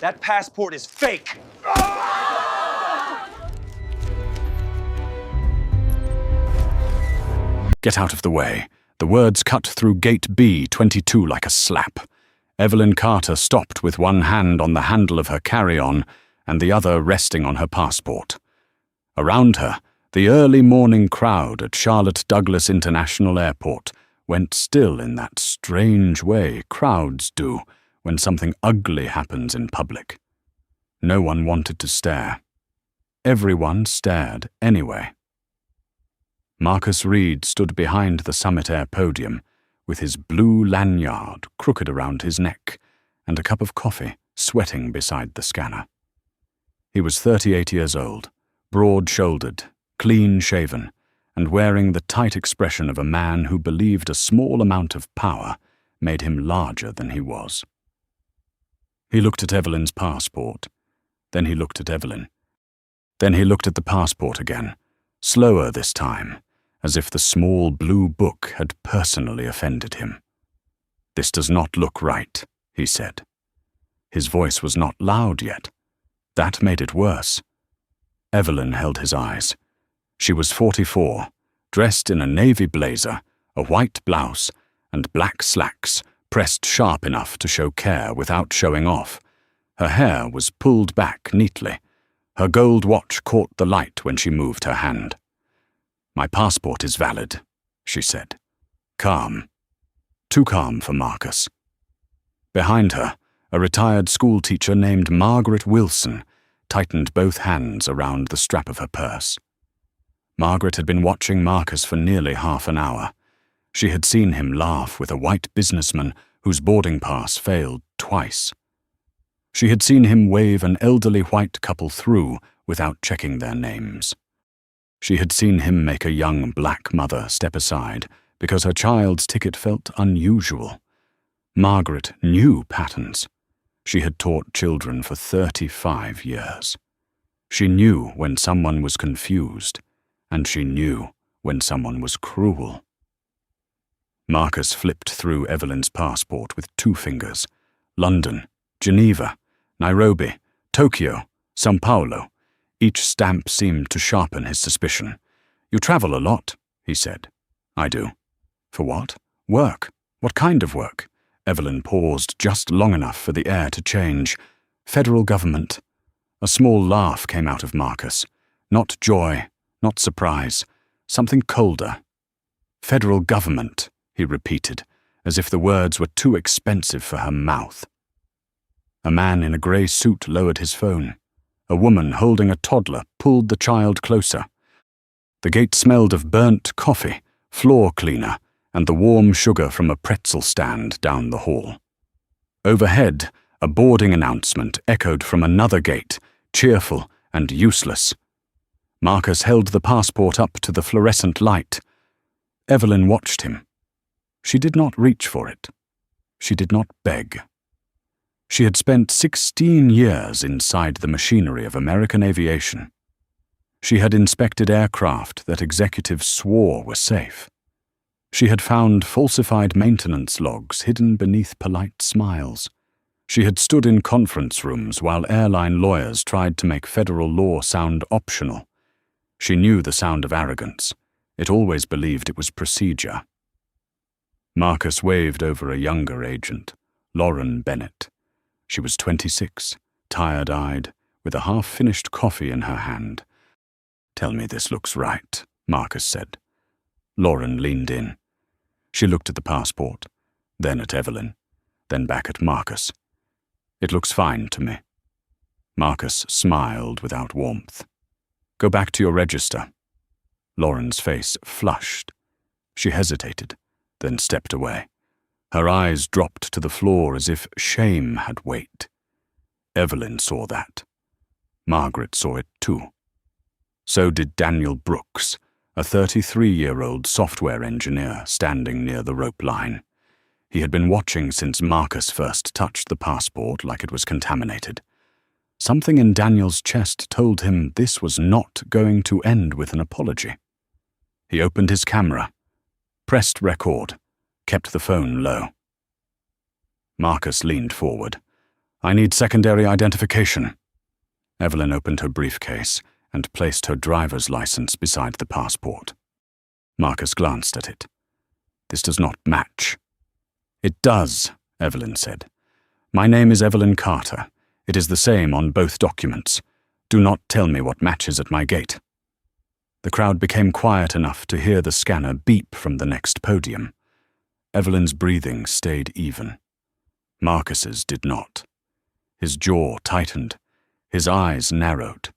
That passport is fake. Get out of the way. The words cut through gate B22 like a slap. Evelyn Carter stopped with one hand on the handle of her carry-on and the other resting on her passport. Around her, the early morning crowd at Charlotte Douglas International Airport went still in that strange way crowds do when something ugly happens in public. No one wanted to stare. Everyone stared anyway. Marcus Reed stood behind the Summit Air podium with his blue lanyard crooked around his neck and a cup of coffee sweating beside the scanner. He was 38 years old, broad-shouldered, clean-shaven, and wearing the tight expression of a man who believed a small amount of power made him larger than he was. He looked at Evelyn's passport. Then he looked at Evelyn. Then he looked at the passport again, slower this time, as if the small blue book had personally offended him. "This does not look right," he said. His voice was not loud yet. That made it worse. Evelyn held his eyes. She was 44, dressed in a navy blazer, a white blouse, and black slacks, pressed sharp enough to show care without showing off. Her hair was pulled back neatly. Her gold watch caught the light when she moved her hand. "My passport is valid," she said. Calm. Too calm for Marcus. Behind her, a retired schoolteacher named Margaret Wilson tightened both hands around the strap of her purse. Margaret had been watching Marcus for nearly half an hour. She had seen him laugh with a white businessman whose boarding pass failed twice. She had seen him wave an elderly white couple through without checking their names. She had seen him make a young black mother step aside because her child's ticket felt unusual. Margaret knew patterns. She had taught children for 35 years. She knew when someone was confused, and she knew when someone was cruel. Marcus flipped through Evelyn's passport with 2 fingers. London, Geneva, Nairobi, Tokyo, São Paulo. Each stamp seemed to sharpen his suspicion. "You travel a lot," he said. "I do." "For what?" "Work." "What kind of work?" Evelyn paused just long enough for the air to change. "Federal government." A small laugh came out of Marcus. Not joy, not surprise, something colder. "Federal government," he repeated, as if the words were too expensive for her mouth. A man in a grey suit lowered his phone. A woman holding a toddler pulled the child closer. The gate smelled of burnt coffee, floor cleaner, and the warm sugar from a pretzel stand down the hall. Overhead, a boarding announcement echoed from another gate, cheerful and useless. Marcus held the passport up to the fluorescent light. Evelyn watched him. She did not reach for it. She did not beg. She had spent 16 years inside the machinery of American aviation. She had inspected aircraft that executives swore were safe. She had found falsified maintenance logs hidden beneath polite smiles. She had stood in conference rooms while airline lawyers tried to make federal law sound optional. She knew the sound of arrogance. It always believed it was procedure. Marcus waved over a younger agent, Lauren Bennett. She was 26, tired-eyed, with a half-finished coffee in her hand. "Tell me this looks right," Marcus said. Lauren leaned in. She looked at the passport, then at Evelyn, then back at Marcus. "It looks fine to me." Marcus smiled without warmth. "Go back to your register." Lauren's face flushed. She hesitated, then stepped away. Her eyes dropped to the floor as if shame had weight. Evelyn saw that. Margaret saw it too. So did Daniel Brooks, a 33-year-old software engineer standing near the rope line. He had been watching since Marcus first touched the passport like it was contaminated. Something in Daniel's chest told him this was not going to end with an apology. He opened his camera, pressed record, kept the phone low. Marcus leaned forward. I need secondary identification. Evelyn opened her briefcase and placed her driver's license beside the passport. Marcus glanced at it. This does not match. It does, Evelyn said. My name is Evelyn Carter. It is the same on both documents. Do not tell me what matches at my gate. The crowd became quiet enough to hear the scanner beep from the next podium. Evelyn's breathing stayed even. Marcus's did not. His jaw tightened. His eyes narrowed.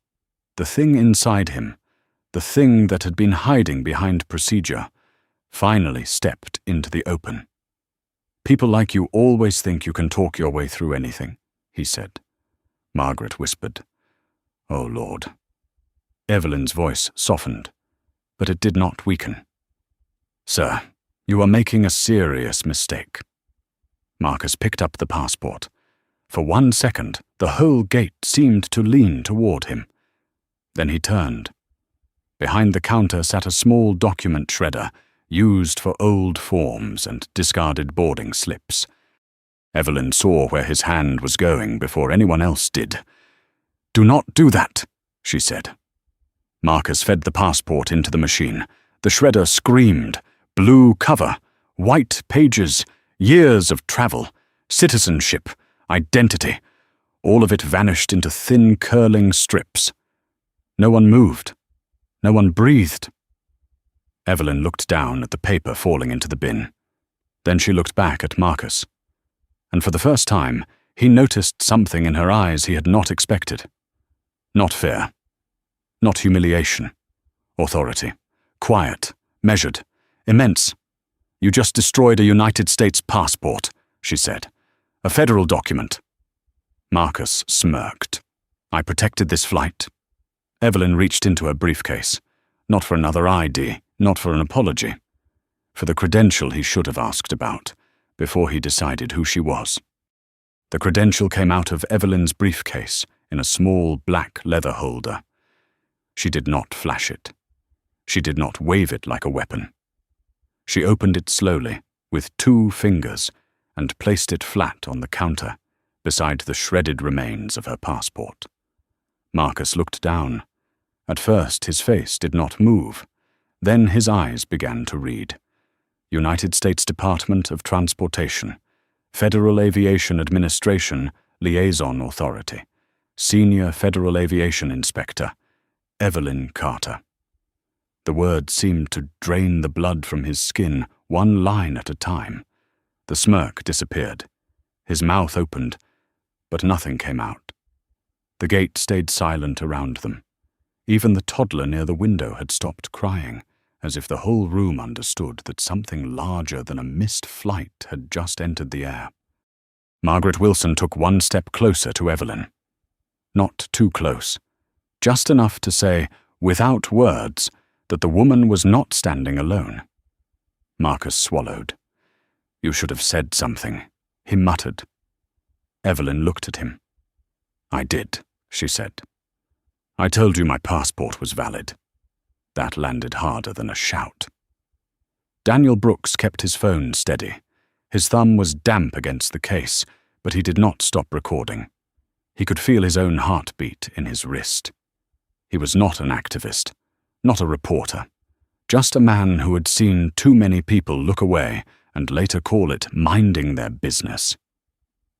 The thing inside him, the thing that had been hiding behind procedure, finally stepped into the open. People like you always think you can talk your way through anything, he said. Margaret whispered, Oh, Lord. Evelyn's voice softened, but it did not weaken. Sir, you are making a serious mistake. Marcus picked up the passport. For 1 second, the whole gate seemed to lean toward him. Then he turned. Behind the counter sat a small document shredder, used for old forms and discarded boarding slips. Evelyn saw where his hand was going before anyone else did. Do not do that, she said. Marcus fed the passport into the machine. The shredder screamed. Blue cover, white pages, years of travel, citizenship, identity. All of it vanished into thin, curling strips. No one moved. No one breathed. Evelyn looked down at the paper falling into the bin. Then she looked back at Marcus. And for the first time, he noticed something in her eyes he had not expected. Not fear. Not humiliation. Authority. Quiet. Measured. Immense. You just destroyed a United States passport, she said. A federal document. Marcus smirked. I protected this flight. Evelyn reached into her briefcase. Not for another ID, not for an apology. For the credential he should have asked about, before he decided who she was. The credential came out of Evelyn's briefcase in a small black leather holder. She did not flash it. She did not wave it like a weapon. She opened it slowly, with 2 fingers, and placed it flat on the counter, beside the shredded remains of her passport. Marcus looked down. At first his face did not move. Then his eyes began to read. United States Department of Transportation, Federal Aviation Administration, Liaison Authority, Senior Federal Aviation Inspector, Evelyn Carter. The words seemed to drain the blood from his skin, 1 line at a time. The smirk disappeared. His mouth opened, but nothing came out. The gate stayed silent around them. Even the toddler near the window had stopped crying, as if the whole room understood that something larger than a missed flight had just entered the air. Margaret Wilson took 1 step closer to Evelyn. Not too close. Just enough to say, without words, that the woman was not standing alone. Marcus swallowed. You should have said something, he muttered. Evelyn looked at him. I did, she said. I told you my passport was valid. That landed harder than a shout. Daniel Brooks kept his phone steady. His thumb was damp against the case, but he did not stop recording. He could feel his own heartbeat in his wrist. He was not an activist, not a reporter, just a man who had seen too many people look away and later call it minding their business.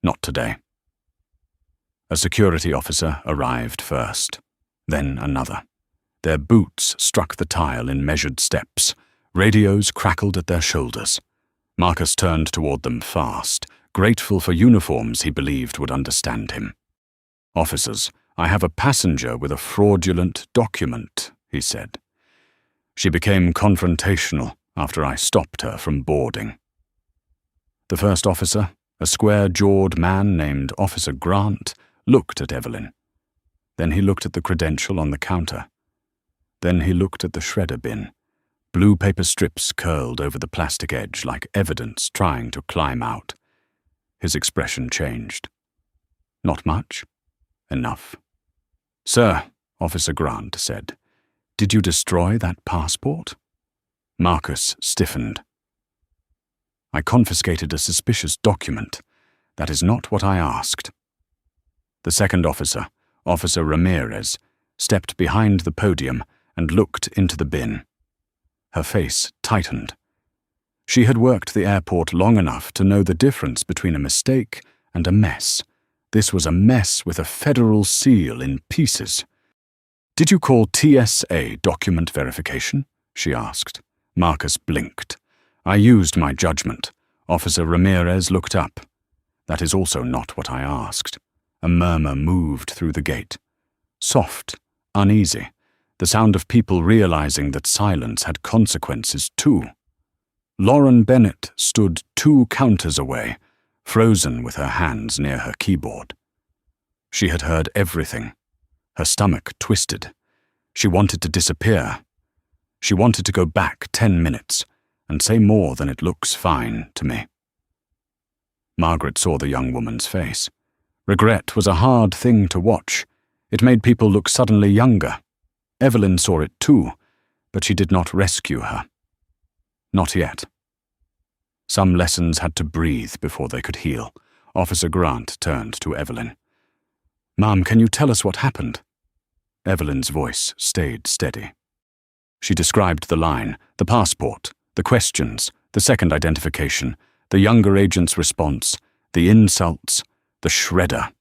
Not today. A security officer arrived first, then another. Their boots struck the tile in measured steps. Radios crackled at their shoulders. Marcus turned toward them fast, grateful for uniforms he believed would understand him. Officers, I have a passenger with a fraudulent document, he said. She became confrontational after I stopped her from boarding. The first officer, a square-jawed man named Officer Grant, looked at Evelyn. Then he looked at the credential on the counter. Then he looked at the shredder bin. Blue paper strips curled over the plastic edge like evidence trying to climb out. His expression changed. Not much. Enough. Sir, Officer Grant said, did you destroy that passport? Marcus stiffened. I confiscated a suspicious document. That is not what I asked. The second officer, Officer Ramirez, stepped behind the podium and looked into the bin. Her face tightened. She had worked the airport long enough to know the difference between a mistake and a mess. This was a mess with a federal seal in pieces. "Did you call TSA document verification?" she asked. Marcus blinked. "I used my judgment." Officer Ramirez looked up. "That is also not what I asked." A murmur moved through the gate. Soft, uneasy, the sound of people realizing that silence had consequences too. Lauren Bennett stood 2 counters away, frozen with her hands near her keyboard. She had heard everything. Her stomach twisted. She wanted to disappear. She wanted to go back 10 minutes and say more than "it looks fine" to me. Margaret saw the young woman's face. Regret was a hard thing to watch. It made people look suddenly younger. Evelyn saw it too, but she did not rescue her. Not yet. Some lessons had to breathe before they could heal. Officer Grant turned to Evelyn. "Ma'am, can you tell us what happened?" Evelyn's voice stayed steady. She described the line, the passport, the questions, the second identification, the younger agent's response, the insults, the shredder.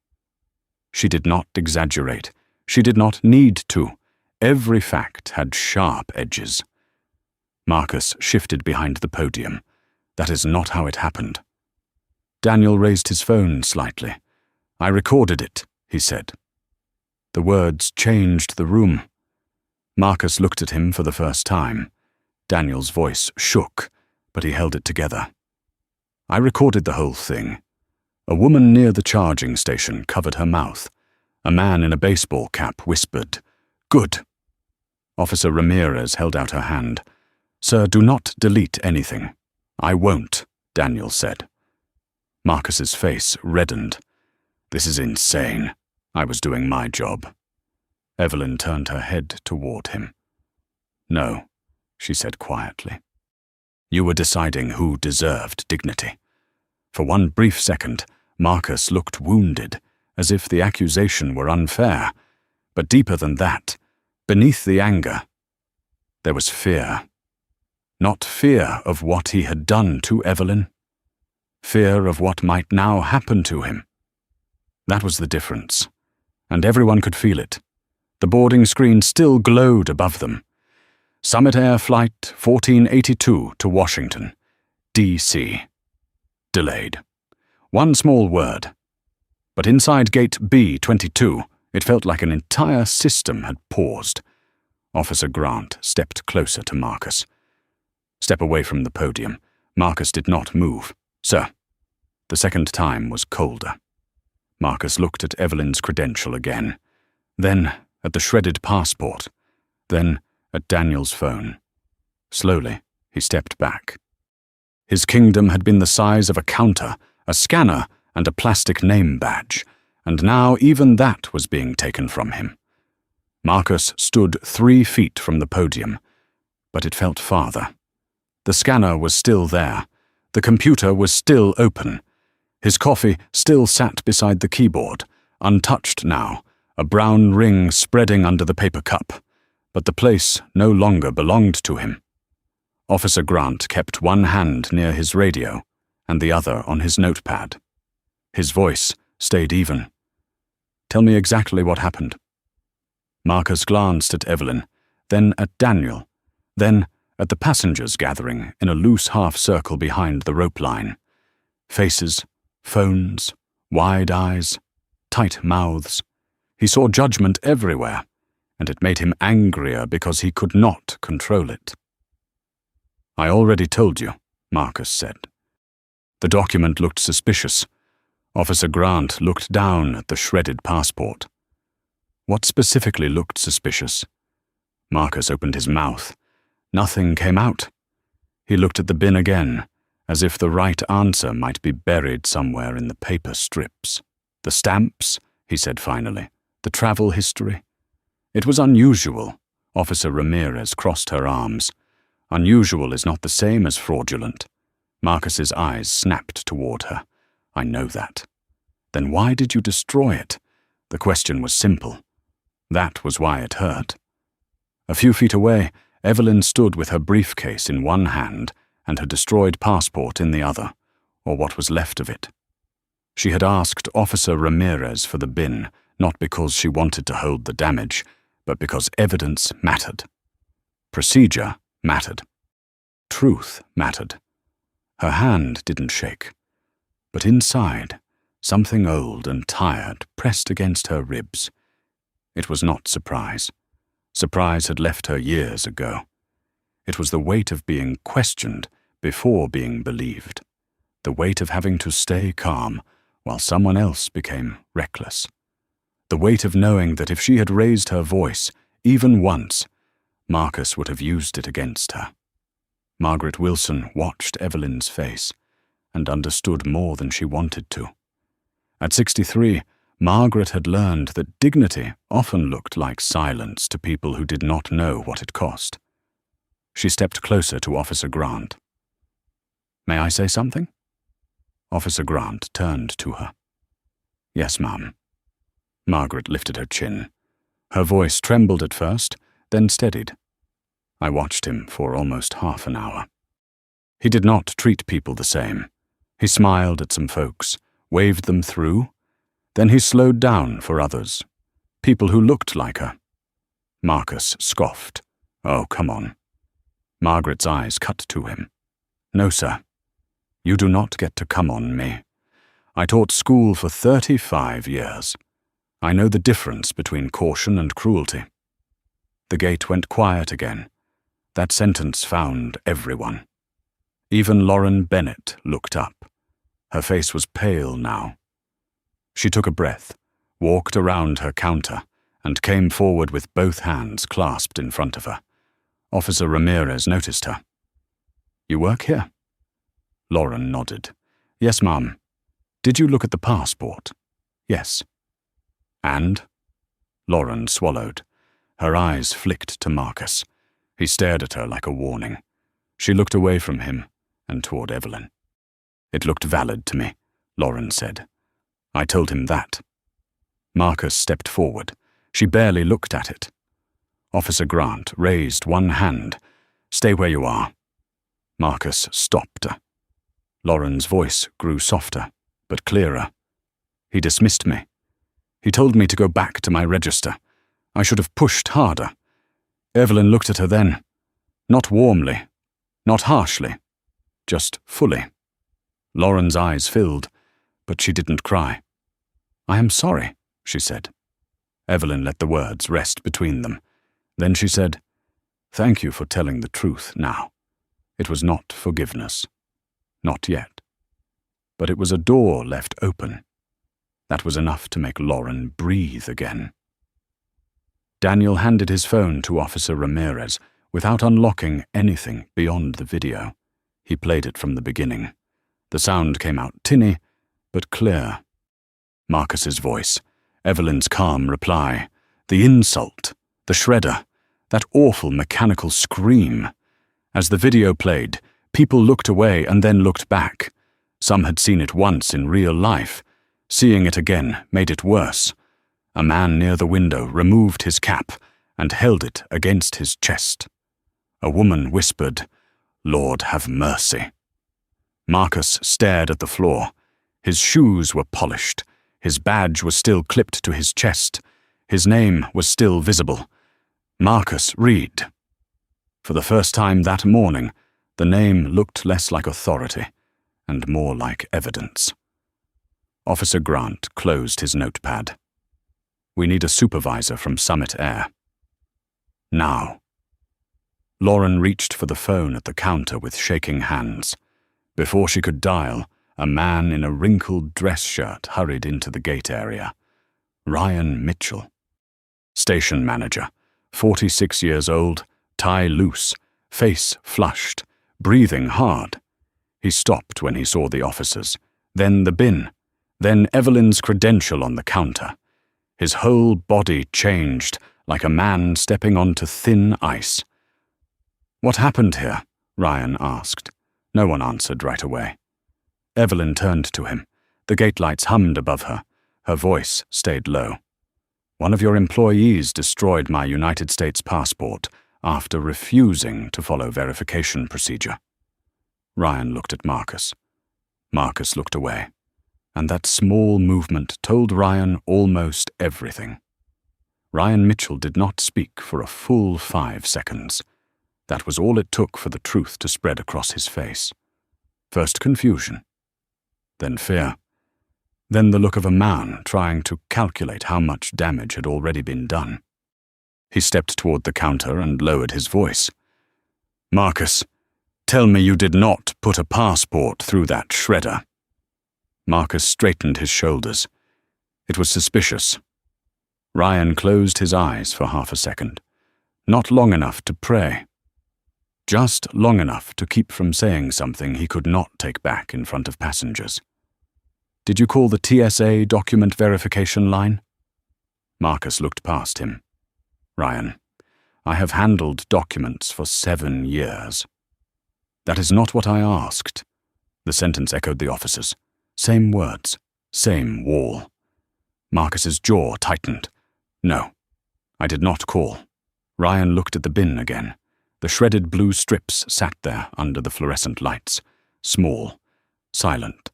She did not exaggerate. She did not need to. Every fact had sharp edges. Marcus shifted behind the podium. "That is not how it happened." Daniel raised his phone slightly. "I recorded it," he said. The words changed the room. Marcus looked at him for the first time. Daniel's voice shook, but he held it together. "I recorded the whole thing. A woman near the charging station covered her mouth. A man in a baseball cap whispered, 'Good.' Officer Ramirez held out her hand. 'Sir, do not delete anything.' 'I won't,' Daniel said. Marcus's face reddened. "This is insane. I was doing my job." Evelyn turned her head toward him. "No," she said quietly. "You were deciding who deserved dignity." For one brief second, Marcus looked wounded, as if the accusation were unfair. But deeper than that, beneath the anger, there was fear. Not fear of what he had done to Evelyn. Fear of what might now happen to him. That was the difference, and everyone could feel it. The boarding screen still glowed above them. Summit Air Flight 1482 to Washington, D.C. Delayed. One small word. But inside Gate B-22, it felt like an entire system had paused. Officer Grant stepped closer to Marcus. "Step away from the podium." Marcus did not move. "Sir." The second time was colder. Marcus looked at Evelyn's credential again, then at the shredded passport, then at Daniel's phone. Slowly, he stepped back. His kingdom had been the size of a counter, a scanner, and a plastic name badge, and now even that was being taken from him. Marcus stood 3 feet from the podium, but it felt farther. The scanner was still there. The computer was still open. His coffee still sat beside the keyboard, untouched now, a brown ring spreading under the paper cup, but the place no longer belonged to him. Officer Grant kept one hand near his radio and the other on his notepad. His voice stayed even. "Tell me exactly what happened." Marcus glanced at Evelyn, then at Daniel, then at the passengers gathering in a loose half-circle behind the rope line. Faces, phones, wide eyes, tight mouths. He saw judgment everywhere, and it made him angrier because he could not control it. "I already told you," Marcus said. The document looked suspicious. Officer Grant looked down at the shredded passport. What specifically looked suspicious? Marcus opened his mouth. Nothing came out. He looked at the bin again, as if the right answer might be buried somewhere in the paper strips. "The stamps," he said finally. "The travel history." It was unusual. Officer Ramirez crossed her arms. Unusual is not the same as fraudulent. Marcus's eyes snapped toward her. "I know that." "Then why did you destroy it?" The question was simple. That was why it hurt. A few feet away, Evelyn stood with her briefcase in one hand and her destroyed passport in the other, or what was left of it. She had asked Officer Ramirez for the bin, not because she wanted to hold the damage, but because evidence mattered. Procedure mattered. Truth mattered. Her hand didn't shake, but inside, something old and tired pressed against her ribs. It was not surprise. Surprise had left her years ago. It was the weight of being questioned before being believed, the weight of having to stay calm while someone else became reckless, the weight of knowing that if she had raised her voice, even once, Marcus would have used it against her. Margaret Wilson watched Evelyn's face and understood more than she wanted to. At 63, Margaret had learned that dignity often looked like silence to people who did not know what it cost. She stepped closer to Officer Grant. "May I say something?" Officer Grant turned to her. "Yes, ma'am." Margaret lifted her chin. Her voice trembled at first, then steadied. I watched him for almost half an hour. He did not treat people the same. He smiled at some folks, waved them through. Then he slowed down for others, people who looked like her. Marcus scoffed. "Oh, come on." Margaret's eyes cut to him. "No, sir. You do not get to come on me. I taught school for 35 years. I know the difference between caution and cruelty." The gate went quiet again. That sentence found everyone. Even Lauren Bennett looked up. Her face was pale now. She took a breath, walked around her counter, and came forward with both hands clasped in front of her. Officer Ramirez noticed her. "You work here?" Lauren nodded. "Yes, ma'am." "Did you look at the passport?" "Yes." "And?" Lauren swallowed. Her eyes flicked to Marcus. He stared at her like a warning. She looked away from him and toward Evelyn. "It looked valid to me," Lauren said. "I told him that." Marcus stepped forward. She barely looked at it. Officer Grant raised one hand. "Stay where you are." Marcus stopped. Lauren's voice grew softer, but clearer. "He dismissed me. He told me to go back to my register. I should have pushed harder." Evelyn looked at her then. Not warmly, not harshly, just fully. Lauren's eyes filled, but she didn't cry. "I am sorry," she said. Evelyn let the words rest between them. Then she said, "Thank you for telling the truth now. It was not forgiveness. Not yet. But it was a door left open. That was enough to make Lauren breathe again." Daniel handed his phone to Officer Ramirez without unlocking anything beyond the video. He played it from the beginning. The sound came out tinny, but clear. Marcus's voice, Evelyn's calm reply, the insult, the shredder, that awful mechanical scream. As the video played, people looked away and then looked back. Some had seen it once in real life. Seeing it again made it worse. A man near the window removed his cap and held it against his chest. A woman whispered, "Lord have mercy." Marcus stared at the floor. His shoes were polished. His badge was still clipped to his chest. His name was still visible. Marcus Reed. For the first time that morning, the name looked less like authority and more like evidence. Officer Grant closed his notepad. "We need a supervisor from Summit Air. Now." Lauren reached for the phone at the counter with shaking hands. Before she could dial, a man in a wrinkled dress shirt hurried into the gate area. Ryan Mitchell. Station manager, 46 years old, tie loose, face flushed, breathing hard. He stopped when he saw the officers, then the bin, then Evelyn's credential on the counter. His whole body changed, like a man stepping onto thin ice. "What happened here?" Ryan asked. No one answered right away. Evelyn turned to him. The gate lights hummed above her. Her voice stayed low. One of your employees destroyed my United States passport after refusing to follow verification procedure. Ryan looked at Marcus. Marcus looked away, and that small movement told Ryan almost everything. Ryan Mitchell did not speak for a full 5 seconds. That was all it took for the truth to spread across his face. First confusion, then fear, then the look of a man trying to calculate how much damage had already been done. He stepped toward the counter and lowered his voice. "Marcus, tell me you did not put a passport through that shredder." Marcus straightened his shoulders. It was suspicious. Ryan closed his eyes for half a second. Not long enough to pray. Just long enough to keep from saying something he could not take back in front of passengers. "Did you call the TSA document verification line?" Marcus looked past him. "Ryan, I have handled documents for 7 years." "That is not what I asked." The sentence echoed the officer's. Same words, same wall. Marcus's jaw tightened. "No, I did not call." Ryan looked at the bin again. The shredded blue strips sat there under the fluorescent lights, small, silent,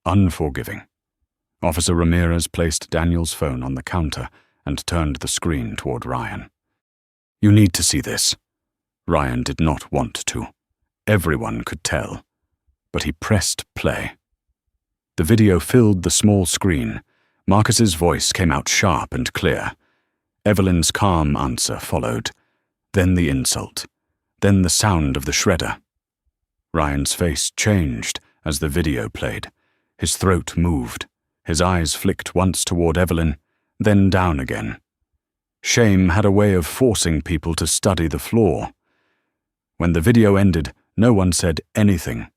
unforgiving. Officer Ramirez placed Daniel's phone on the counter and turned the screen toward Ryan. "You need to see this." Ryan did not want to. Everyone could tell. But he pressed play. The video filled the small screen. Marcus's voice came out sharp and clear. Evelyn's calm answer followed. Then the insult. Then the sound of the shredder. Ryan's face changed as the video played. His throat moved. His eyes flicked once toward Evelyn, then down again. Shame had a way of forcing people to study the floor. When the video ended, no one said anything.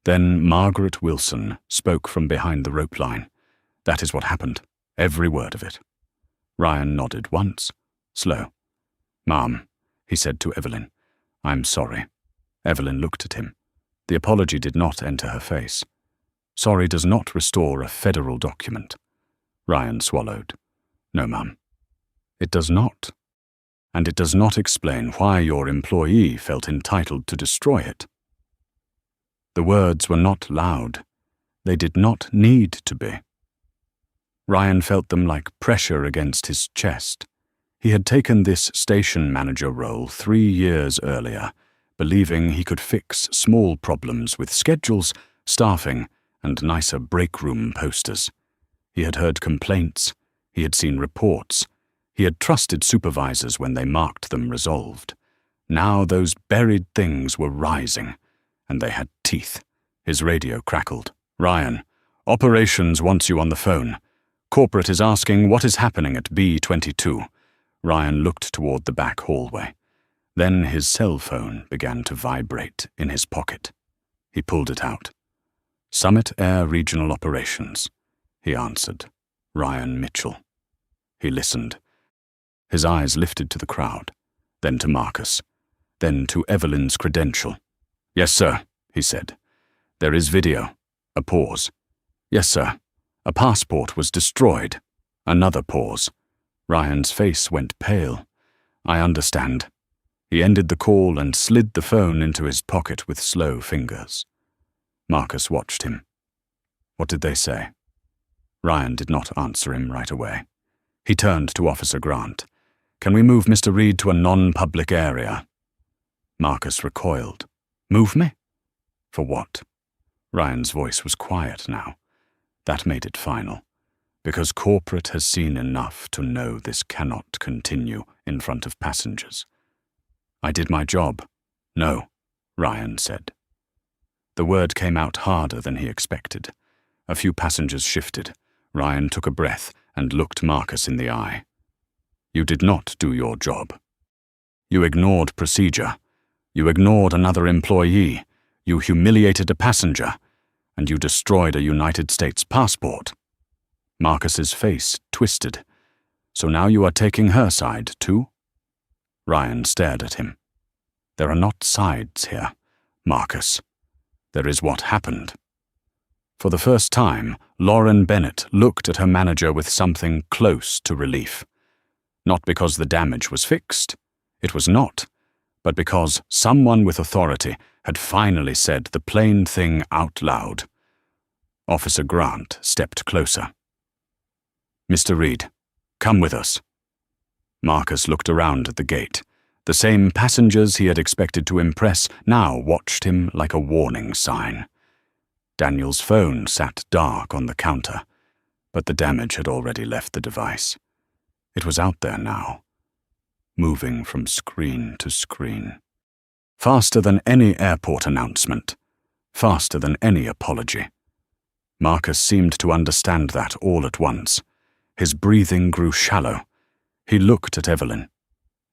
Then Margaret Wilson spoke from behind the rope line. That is what happened, every word of it. Ryan nodded once, slow. "Ma'am," he said to Evelyn, "I'm sorry." Evelyn looked at him. The apology did not enter her face. Sorry does not restore a federal document. Ryan swallowed. "No, ma'am. It does not. And it does not explain why your employee felt entitled to destroy it." The words were not loud. They did not need to be. Ryan felt them like pressure against his chest. He had taken this station manager role 3 years earlier, believing he could fix small problems with schedules, staffing, and nicer break room posters. He had heard complaints. He had seen reports. He had trusted supervisors when they marked them resolved. Now those buried things were rising, and they had teeth. His radio crackled. "Ryan, operations wants you on the phone. Corporate is asking what is happening at B22. Ryan looked toward the back hallway. Then his cell phone began to vibrate in his pocket. He pulled it out. "Summit Air Regional Operations," he answered. "Ryan Mitchell." He listened. His eyes lifted to the crowd, then to Marcus, then to Evelyn's credential. "Yes, sir," he said. "There is video." A pause. "Yes, sir. A passport was destroyed." Another pause. Ryan's face went pale. "I understand." He ended the call and slid the phone into his pocket with slow fingers. Marcus watched him. What did they say? Ryan did not answer him right away. He turned to Officer Grant. "Can we move Mr. Reed to a non-public area?" Marcus recoiled. "Move me? For what?" Ryan's voice was quiet now. That made it final, because corporate has seen enough to know this cannot continue in front of passengers. "I did my job." "No," Ryan said. The word came out harder than he expected. A few passengers shifted. Ryan took a breath and looked Marcus in the eye. "You did not do your job. You ignored procedure. You ignored another employee. You humiliated a passenger. And you destroyed a United States passport." Marcus's face twisted. "So now you are taking her side, too?" Ryan stared at him. "There are not sides here, Marcus. There is what happened." For the first time, Lauren Bennett looked at her manager with something close to relief. Not because the damage was fixed. It was not. But because someone with authority had finally said the plain thing out loud. Officer Grant stepped closer. "Mr. Reed, come with us." Marcus looked around at the gate. The same passengers he had expected to impress now watched him like a warning sign. Daniel's phone sat dark on the counter, but the damage had already left the device. It was out there now, moving from screen to screen. Faster than any airport announcement, faster than any apology. Marcus seemed to understand that all at once. His breathing grew shallow. He looked at Evelyn.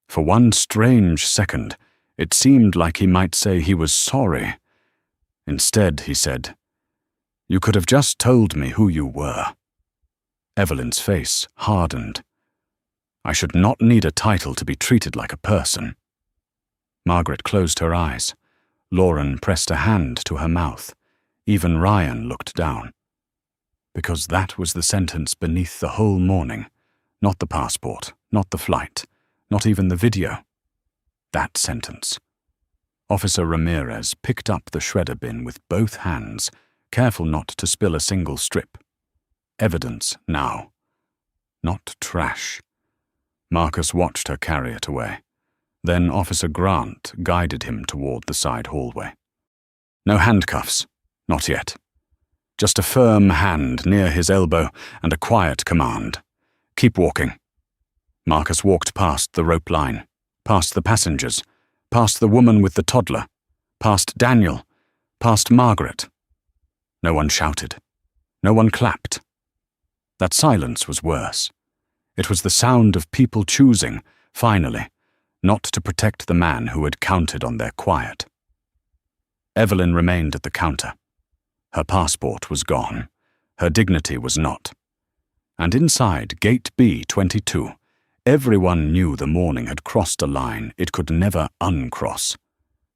For one strange second, it seemed like he might say he was sorry. Instead, he said, "You could have just told me who you were." Evelyn's face hardened. "I should not need a title to be treated like a person." Margaret closed her eyes. Lauren pressed a hand to her mouth. Even Ryan looked down. Because that was the sentence beneath the whole morning. Not the passport, not the flight, not even the video. That sentence. Officer Ramirez picked up the shredder bin with both hands, careful not to spill a single strip. Evidence now. Not trash. Marcus watched her carry it away. Then Officer Grant guided him toward the side hallway. No handcuffs. Not yet. Just a firm hand near his elbow and a quiet command. "Keep walking." Marcus walked past the rope line, past the passengers, past the woman with the toddler, past Daniel, past Margaret. No one shouted. No one clapped. That silence was worse. It was the sound of people choosing, finally, not to protect the man who had counted on their quiet. Evelyn remained at the counter. Her passport was gone. Her dignity was not. And inside Gate B-22, everyone knew the morning had crossed a line it could never uncross.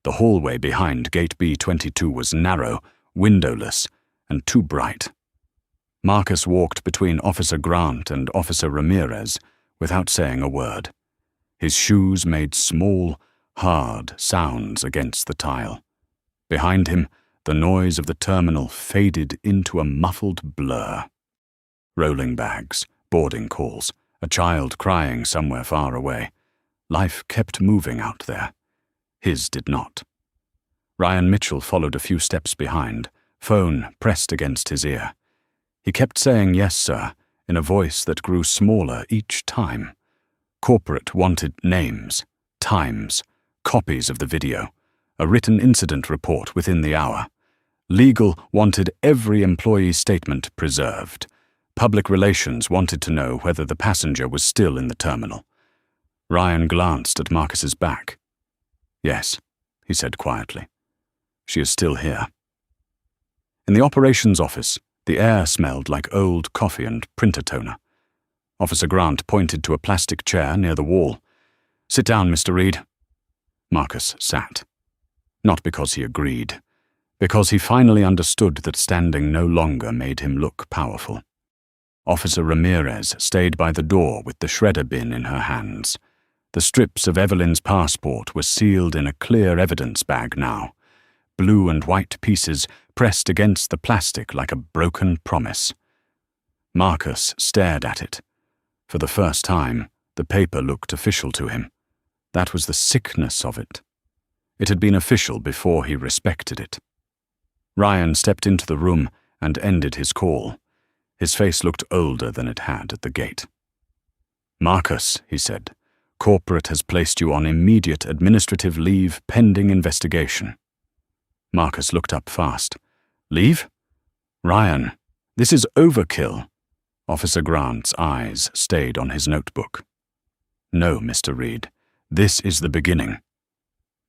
The hallway behind Gate B-22 was narrow, windowless, and too bright. Marcus walked between Officer Grant and Officer Ramirez without saying a word. His shoes made small, hard sounds against the tile. Behind him, the noise of the terminal faded into a muffled blur. Rolling bags, boarding calls, a child crying somewhere far away. Life kept moving out there. His did not. Ryan Mitchell followed a few steps behind, phone pressed against his ear. He kept saying "yes, sir," in a voice that grew smaller each time. Corporate wanted names, times, copies of the video, a written incident report within the hour. Legal wanted every employee's statement preserved. Public relations wanted to know whether the passenger was still in the terminal. Ryan glanced at Marcus's back. "Yes," he said quietly. "She is still here." In the operations office, the air smelled like old coffee and printer toner. Officer Grant pointed to a plastic chair near the wall. "Sit down, Mr. Reed." Marcus sat. Not because he agreed. Because he finally understood that standing no longer made him look powerful. Officer Ramirez stayed by the door with the shredder bin in her hands. The strips of Evelyn's passport were sealed in a clear evidence bag now. Blue and white pieces pressed against the plastic like a broken promise. Marcus stared at it. For the first time, the paper looked official to him. That was the sickness of it. It had been official before he respected it. Ryan stepped into the room and ended his call. His face looked older than it had at the gate. "Marcus," he said, "corporate has placed you on immediate administrative leave pending investigation." Marcus looked up fast. "Leave? Ryan, this is overkill." Officer Grant's eyes stayed on his notebook. "No, Mr. Reed, this is the beginning."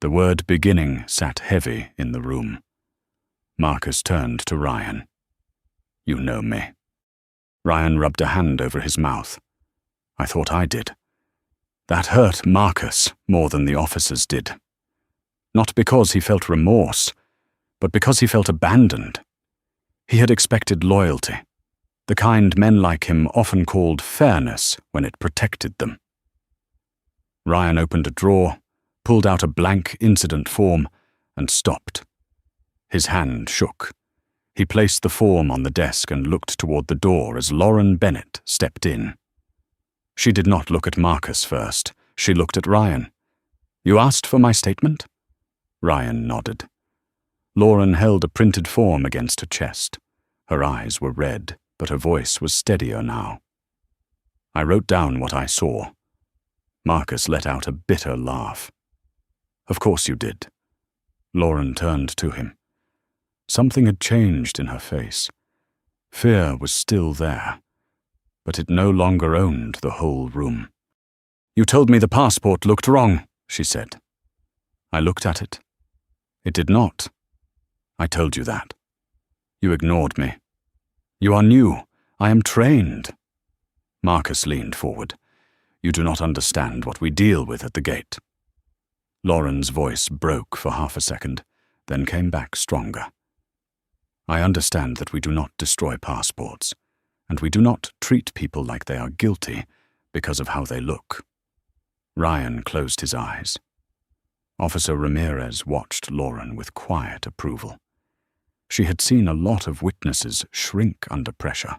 The word beginning sat heavy in the room. Marcus turned to Ryan. "You know me." Ryan rubbed a hand over his mouth. "I thought I did." That hurt Marcus more than the officers did. Not because he felt remorse, but because he felt abandoned. He had expected loyalty, the kind men like him often called fairness when it protected them. Ryan opened a drawer, pulled out a blank incident form, and stopped. His hand shook. He placed the form on the desk and looked toward the door as Lauren Bennett stepped in. She did not look at Marcus first. She looked at Ryan. "You asked for my statement?" Ryan nodded. Lauren held a printed form against her chest. Her eyes were red, but her voice was steadier now. "I wrote down what I saw." Marcus let out a bitter laugh. "Of course you did." Lauren turned to him. Something had changed in her face. Fear was still there, but it no longer owned the whole room. "You told me the passport looked wrong," she said. "I looked at it. It did not. I told you that. You ignored me. You are new. I am trained." Marcus leaned forward. "You do not understand what we deal with at the gate." Lauren's voice broke for half a second, then came back stronger. "I understand that we do not destroy passports, and we do not treat people like they are guilty because of how they look." Ryan closed his eyes. Officer Ramirez watched Lauren with quiet approval. She had seen a lot of witnesses shrink under pressure.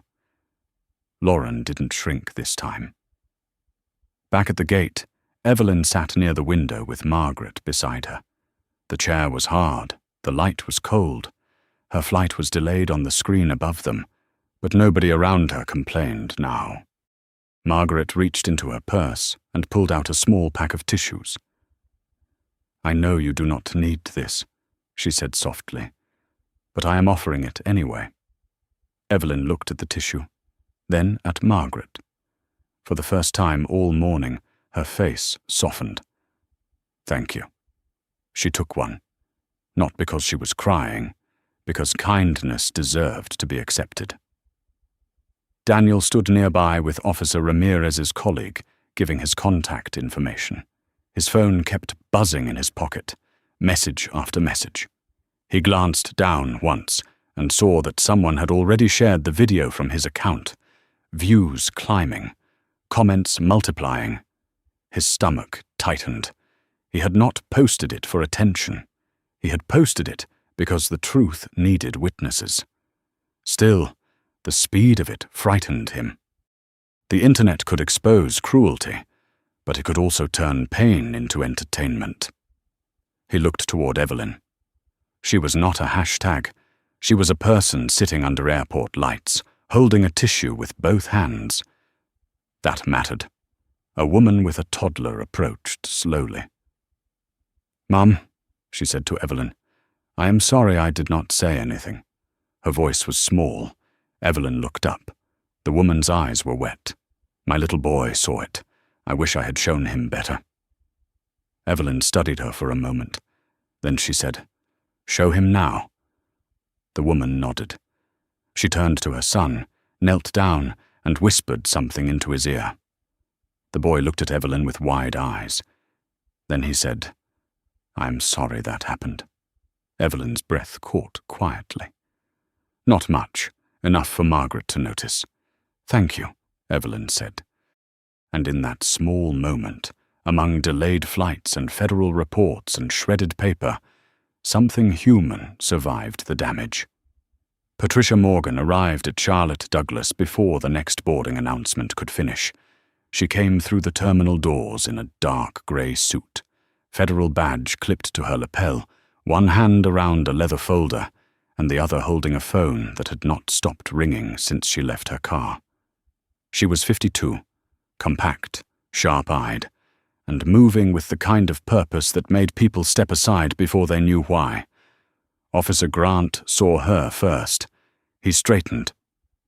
Lauren didn't shrink this time. Back at the gate, Evelyn sat near the window with Margaret beside her. The chair was hard, the light was cold. Her flight was delayed on the screen above them, but nobody around her complained now. Margaret reached into her purse and pulled out a small pack of tissues. "I know you do not need this," she said softly, "but I am offering it anyway." Evelyn looked at the tissue, then at Margaret. For the first time all morning, her face softened. "Thank you." She took one, not because she was crying, because kindness deserved to be accepted. Daniel stood nearby with Officer Ramirez's colleague, giving his contact information. His phone kept buzzing in his pocket, message after message. He glanced down once and saw that someone had already shared the video from his account. Views climbing, comments multiplying. His stomach tightened. He had not posted it for attention. He had posted it because the truth needed witnesses. Still, the speed of it frightened him. The internet could expose cruelty, but it could also turn pain into entertainment. He looked toward Evelyn. She was not a hashtag. She was a person sitting under airport lights, holding a tissue with both hands. That mattered. A woman with a toddler approached slowly. "Mum," she said to Evelyn, "I am sorry I did not say anything." Her voice was small. Evelyn looked up. The woman's eyes were wet. "My little boy saw it. I wish I had shown him better." Evelyn studied her for a moment. Then she said, "Show him now." The woman nodded. She turned to her son, knelt down, and whispered something into his ear. The boy looked at Evelyn with wide eyes. Then he said, "I'm sorry that happened." Evelyn's breath caught quietly. Not much, enough for Margaret to notice. "Thank you," Evelyn said. And in that small moment, among delayed flights and federal reports and shredded paper, something human survived the damage. Patricia Morgan arrived at Charlotte Douglas before the next boarding announcement could finish. She came through the terminal doors in a dark grey suit, federal badge clipped to her lapel, one hand around a leather folder, and the other holding a phone that had not stopped ringing since she left her car. She was 52, compact, sharp-eyed, and moving with the kind of purpose that made people step aside before they knew why. Officer Grant saw her first. He straightened.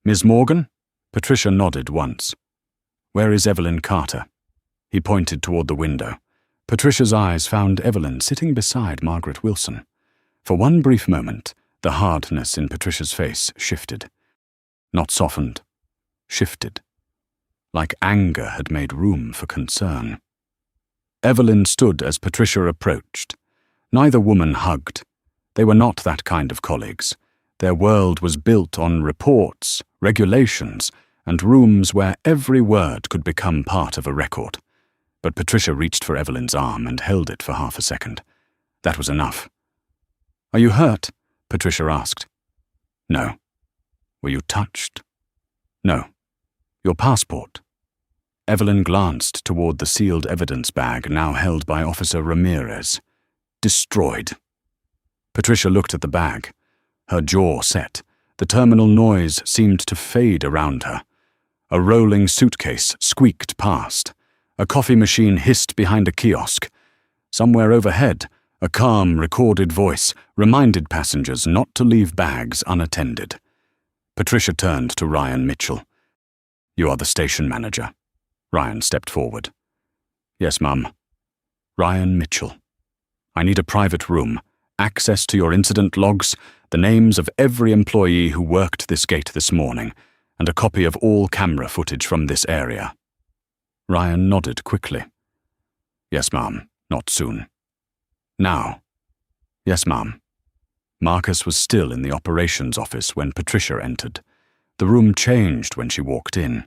"Ms. Morgan?" Patricia nodded once. "Where is Evelyn Carter?" He pointed toward the window. Patricia's eyes found Evelyn sitting beside Margaret Wilson. For one brief moment, the hardness in Patricia's face shifted. Not softened, shifted. Like anger had made room for concern. Evelyn stood as Patricia approached. Neither woman hugged. They were not that kind of colleagues. Their world was built on reports, regulations, and rooms where every word could become part of a record. But Patricia reached for Evelyn's arm and held it for half a second. That was enough. "Are you hurt?" Patricia asked. "No." "Were you touched?" "No." "Your passport?" Evelyn glanced toward the sealed evidence bag now held by Officer Ramirez. "Destroyed." Patricia looked at the bag. Her jaw set. The terminal noise seemed to fade around her. A rolling suitcase squeaked past. A coffee machine hissed behind a kiosk. Somewhere overhead, a calm, recorded voice reminded passengers not to leave bags unattended. Patricia turned to Ryan Mitchell. "You are the station manager." Ryan stepped forward. "Yes, Mum." "Ryan Mitchell. I need a private room, access to your incident logs, the names of every employee who worked this gate this morning, and a copy of all camera footage from this area." Ryan nodded quickly. "Yes, Ma'am. Not soon." "Now." "Yes, Ma'am." Marcus was still in the operations office when Patricia entered. The room changed when she walked in.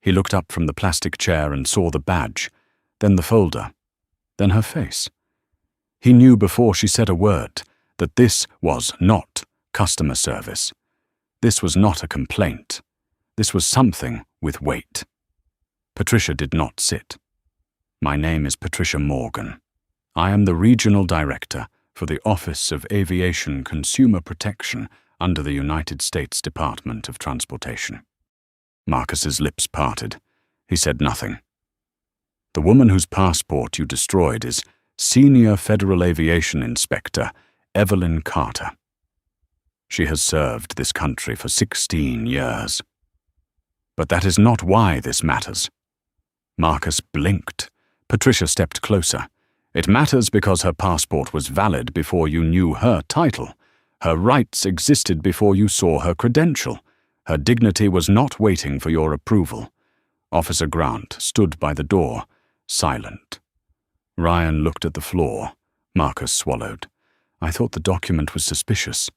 He looked up from the plastic chair and saw the badge, then the folder, then her face. He knew before she said a word that this was not customer service. This was not a complaint. This was something with weight. Patricia did not sit. "My name is Patricia Morgan. I am the Regional Director for the Office of Aviation Consumer Protection under the United States Department of Transportation." Marcus's lips parted. He said nothing. "The woman whose passport you destroyed is Senior Federal Aviation Inspector Evelyn Carter. She has served this country for 16 years. But that is not why this matters." Marcus blinked. Patricia stepped closer. "It matters because her passport was valid before you knew her title. Her rights existed before you saw her credential. Her dignity was not waiting for your approval." Officer Grant stood by the door, silent. Ryan looked at the floor. Marcus swallowed. "I thought the document was suspicious."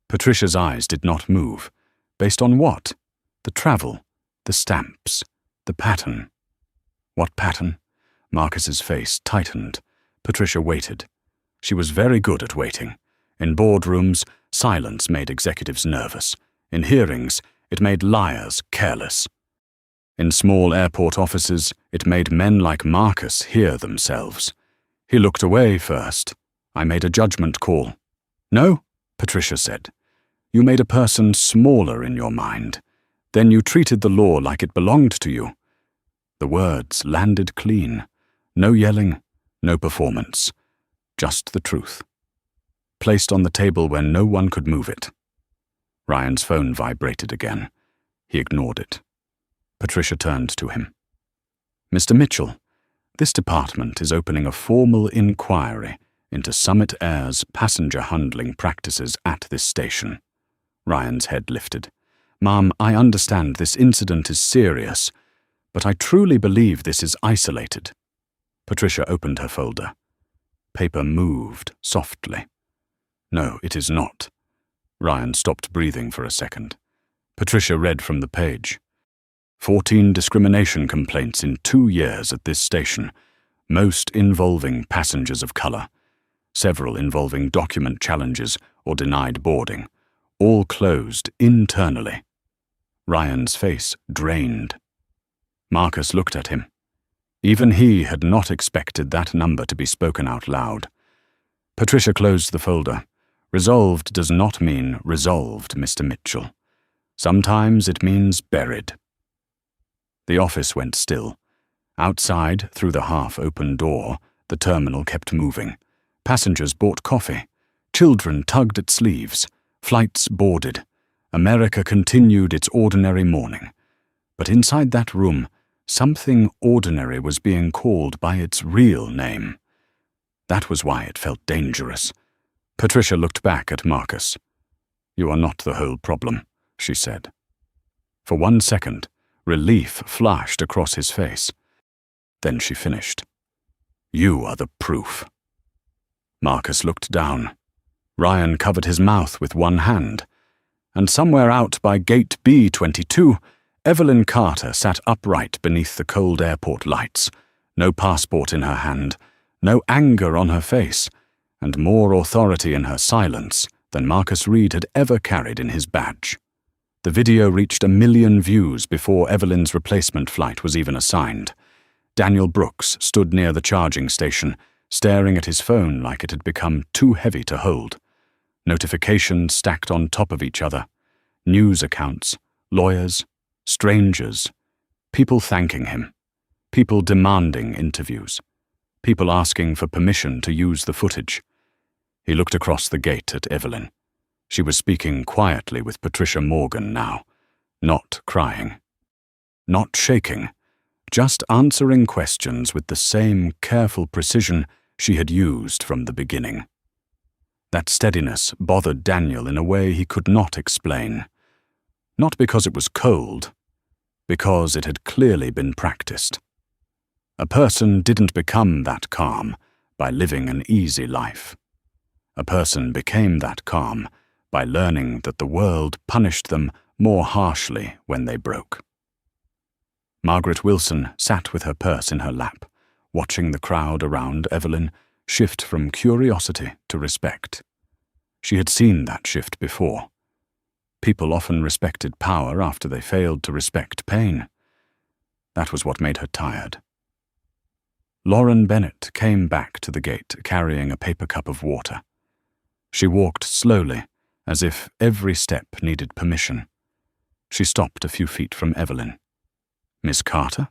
Patricia's eyes did not move. Based on what? The travel, the stamps, the pattern. What pattern? Marcus's face tightened. Patricia waited. She was very good at waiting. In boardrooms, silence made executives nervous. In hearings, it made liars careless. In small airport offices, it made men like Marcus hear themselves. He looked away first. I made a judgment call. "No," Patricia said. "You made a person smaller in your mind. Then you treated the law like it belonged to you." The words landed clean. No yelling, no performance. Just the truth. Placed on the table where no one could move it. Ryan's phone vibrated again. He ignored it. Patricia turned to him. "Mr. Mitchell, this department is opening a formal inquiry into Summit Air's passenger handling practices at this station." Ryan's head lifted. "Ma'am, I understand this incident is serious, but I truly believe this is isolated." Patricia opened her folder. Paper moved softly. "No, it is not." Ryan stopped breathing for a second. Patricia read from the page. 14 discrimination complaints in 2 years at this station, most involving passengers of color, several involving document challenges or denied boarding, all closed internally. Ryan's face drained. Marcus looked at him. Even he had not expected that number to be spoken out loud. Patricia closed the folder. Resolved does not mean resolved, Mr. Mitchell. Sometimes it means buried. The office went still. Outside, through the half-open door, the terminal kept moving. Passengers bought coffee. Children tugged at sleeves. Flights boarded. America continued its ordinary morning. But inside that room, something ordinary was being called by its real name. That was why it felt dangerous. Patricia looked back at Marcus. "You are not the whole problem," she said. For 1 second, relief flashed across his face. Then she finished. "You are the proof." Marcus looked down. Ryan covered his mouth with one hand. and somewhere out by gate B22, Evelyn Carter sat upright beneath the cold airport lights, no passport in her hand, no anger on her face, and more authority in her silence than Marcus Reed had ever carried in his badge. The video reached 1 million views before Evelyn's replacement flight was even assigned. Daniel Brooks stood near the charging station, staring at his phone like it had become too heavy to hold. Notifications stacked on top of each other. News accounts, lawyers, strangers, people thanking him, people demanding interviews, people asking for permission to use the footage. He looked across the gate at Evelyn. She was speaking quietly with Patricia Morgan now, not crying, not shaking, just answering questions with the same careful precision she had used from the beginning. That steadiness bothered Daniel in a way he could not explain. Not because it was cold, because it had clearly been practiced. A person didn't become that calm by living an easy life. A person became that calm by learning that the world punished them more harshly when they broke. Margaret Wilson sat with her purse in her lap, watching the crowd around Evelyn shift from curiosity to respect. She had seen that shift before. People often respected power after they failed to respect pain. That was what made her tired. Lauren Bennett came back to the gate carrying a paper cup of water. She walked slowly, as if every step needed permission. She stopped a few feet from Evelyn. "Miss Carter?"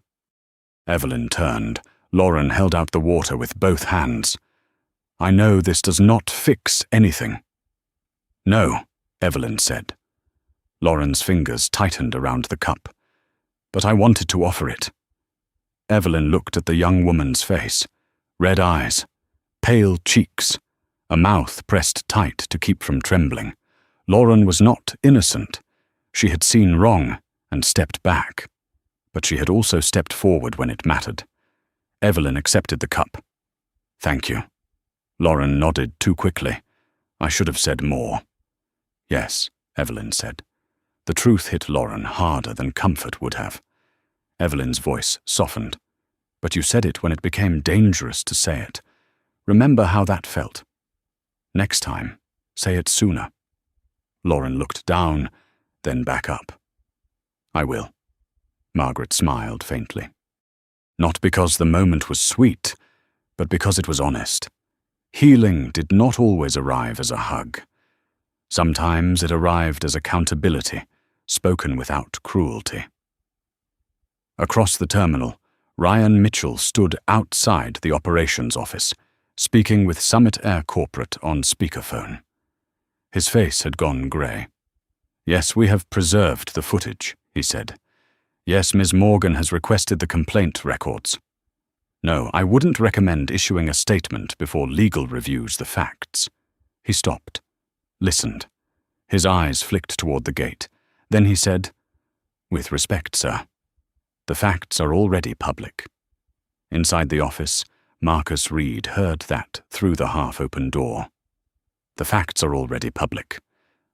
Evelyn turned. Lauren held out the water with both hands. "I know this does not fix anything." "No," Evelyn said. Lauren's fingers tightened around the cup. "But I wanted to offer it." Evelyn looked at the young woman's face. Red eyes, pale cheeks, a mouth pressed tight to keep from trembling. Lauren was not innocent. She had seen wrong and stepped back. But she had also stepped forward when it mattered. Evelyn accepted the cup. "Thank you." Lauren nodded too quickly. "I should have said more." "Yes," Evelyn said. The truth hit Lauren harder than comfort would have. Evelyn's voice softened. "But you said it when it became dangerous to say it. Remember how that felt. Next time, say it sooner." Lauren looked down, then back up. "I will." Margaret smiled faintly. Not because the moment was sweet, but because it was honest. Healing did not always arrive as a hug. Sometimes it arrived as accountability, spoken without cruelty. Across the terminal, Ryan Mitchell stood outside the operations office, speaking with Summit Air Corporate on speakerphone. His face had gone grey. "Yes, we have preserved the footage," he said. "Yes, Ms. Morgan has requested the complaint records. No, I wouldn't recommend issuing a statement before legal reviews the facts." He stopped, listened. His eyes flicked toward the gate. Then he said, "With respect, sir, the facts are already public." Inside the office, Marcus Reed heard that through the half-open door. "The facts are already public."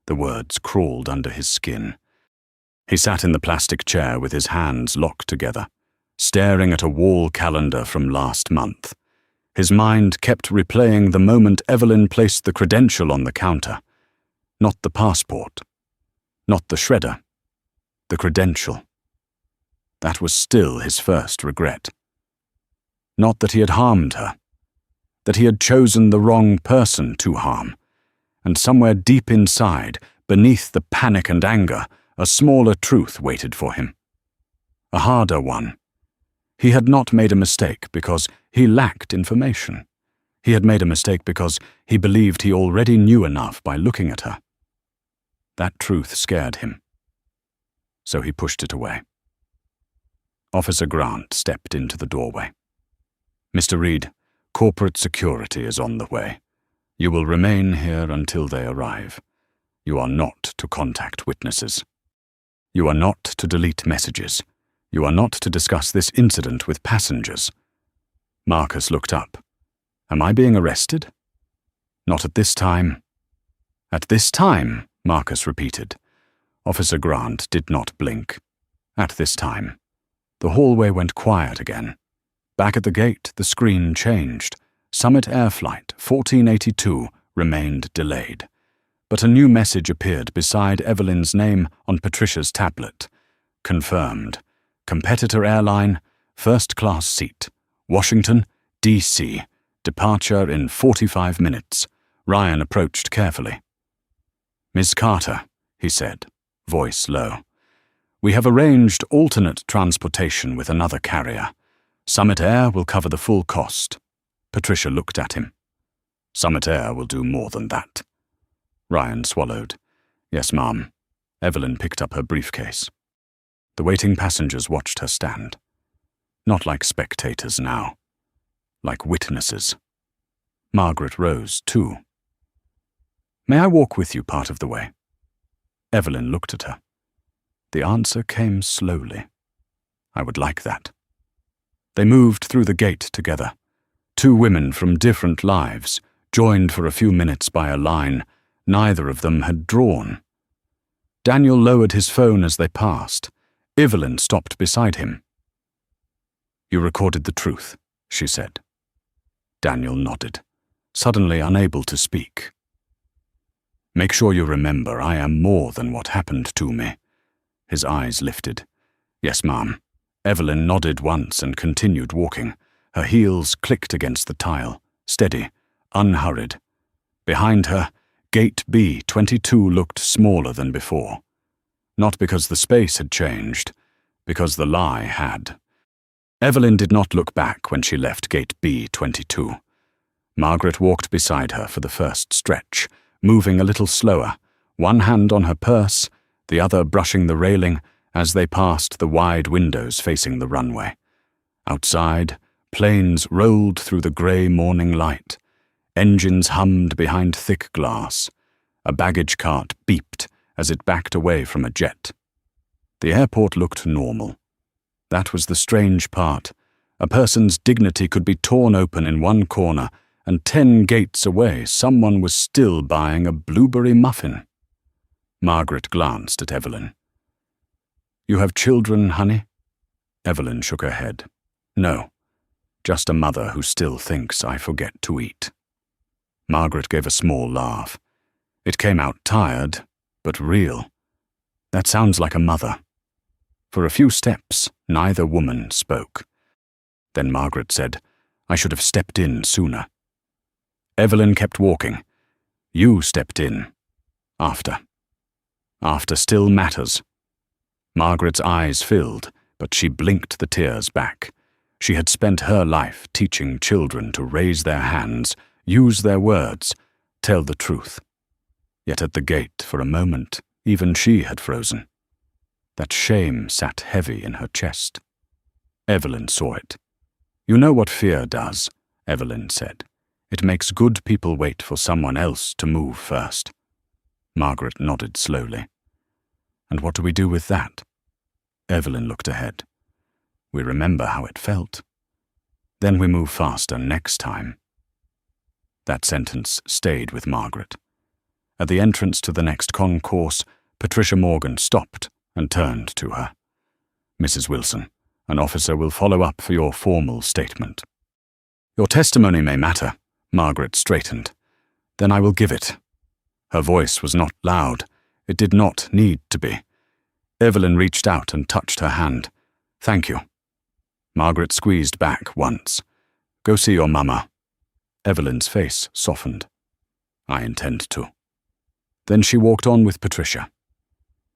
The words crawled under his skin. He sat in the plastic chair with his hands locked together, staring at a wall calendar from last month. His mind kept replaying the moment Evelyn placed the credential on the counter. Not the passport. Not the shredder. The credential. That was still his first regret. Not that he had harmed her. That he had chosen the wrong person to harm. And somewhere deep inside, beneath the panic and anger, a smaller truth waited for him. A harder one. He had not made a mistake because he lacked information. He had made a mistake because he believed he already knew enough by looking at her. That truth scared him. So he pushed it away. Officer Grant stepped into the doorway. "Mr. Reed, corporate security is on the way. You will remain here until they arrive. You are not to contact witnesses. You are not to delete messages. You are not to discuss this incident with passengers." Marcus looked up. "Am I being arrested?" "Not at this time." "At this time," Marcus repeated. Officer Grant did not blink. At this time, the hallway went quiet again. Back at the gate, the screen changed. Summit Air Flight 1482 remained delayed. But a new message appeared beside Evelyn's name on Patricia's tablet. Confirmed. Competitor airline, first-class seat. Washington, D.C. Departure in 45 minutes. Ryan approached carefully. "Miss Carter," he said, voice low. "We have arranged alternate transportation with another carrier. Summit Air will cover the full cost." Patricia looked at him. "Summit Air will do more than that." Ryan swallowed. "Yes, ma'am." Evelyn picked up her briefcase. The waiting passengers watched her stand. Not like spectators now. Like witnesses. Margaret rose, too. "May I walk with you part of the way?" Evelyn looked at her. The answer came slowly. "I would like that." They moved through the gate together. Two women from different lives, joined for a few minutes by a line neither of them had drawn. Daniel lowered his phone as they passed. Evelyn stopped beside him. "You recorded the truth," she said. Daniel nodded, suddenly unable to speak. "Make sure you remember I am more than what happened to me." His eyes lifted. "Yes, ma'am." Evelyn nodded once and continued walking. Her heels clicked against the tile, steady, unhurried. Behind her, Gate B-22 looked smaller than before. Not because the space had changed, because the lie had. Evelyn did not look back when she left Gate B-22. Margaret walked beside her for the first stretch, moving a little slower, one hand on her purse, the other brushing the railing as they passed the wide windows facing the runway. Outside, planes rolled through the grey morning light. Engines hummed behind thick glass. A baggage cart beeped as it backed away from a jet. The airport looked normal. That was the strange part. A person's dignity could be torn open in one corner, and 10 gates away someone was still buying a blueberry muffin. Margaret glanced at Evelyn. "You have children, honey?" Evelyn shook her head. "No, just a mother who still thinks I forget to eat." Margaret gave a small laugh. It came out tired, but real. "That sounds like a mother." For a few steps, neither woman spoke. Then Margaret said, "I should have stepped in sooner." Evelyn kept walking. "You stepped in. After. After still matters." Margaret's eyes filled, but she blinked the tears back. She had spent her life teaching children to raise their hands, use their words, tell the truth. Yet at the gate, for a moment, even she had frozen. That shame sat heavy in her chest. Evelyn saw it. "You know what fear does," Evelyn said. "It makes good people wait for someone else to move first." Margaret nodded slowly. "And what do we do with that?" Evelyn looked ahead. "We remember how it felt. Then we move faster next time." That sentence stayed with Margaret. At the entrance to the next concourse, Patricia Morgan stopped and turned to her. "Mrs. Wilson, an officer will follow up for your formal statement." "Your testimony may matter," Margaret straightened. "Then I will give it." Her voice was not loud. It did not need to be. Evelyn reached out and touched her hand. "Thank you." Margaret squeezed back once. "Go see your mama." Evelyn's face softened. "I intend to." Then she walked on with Patricia.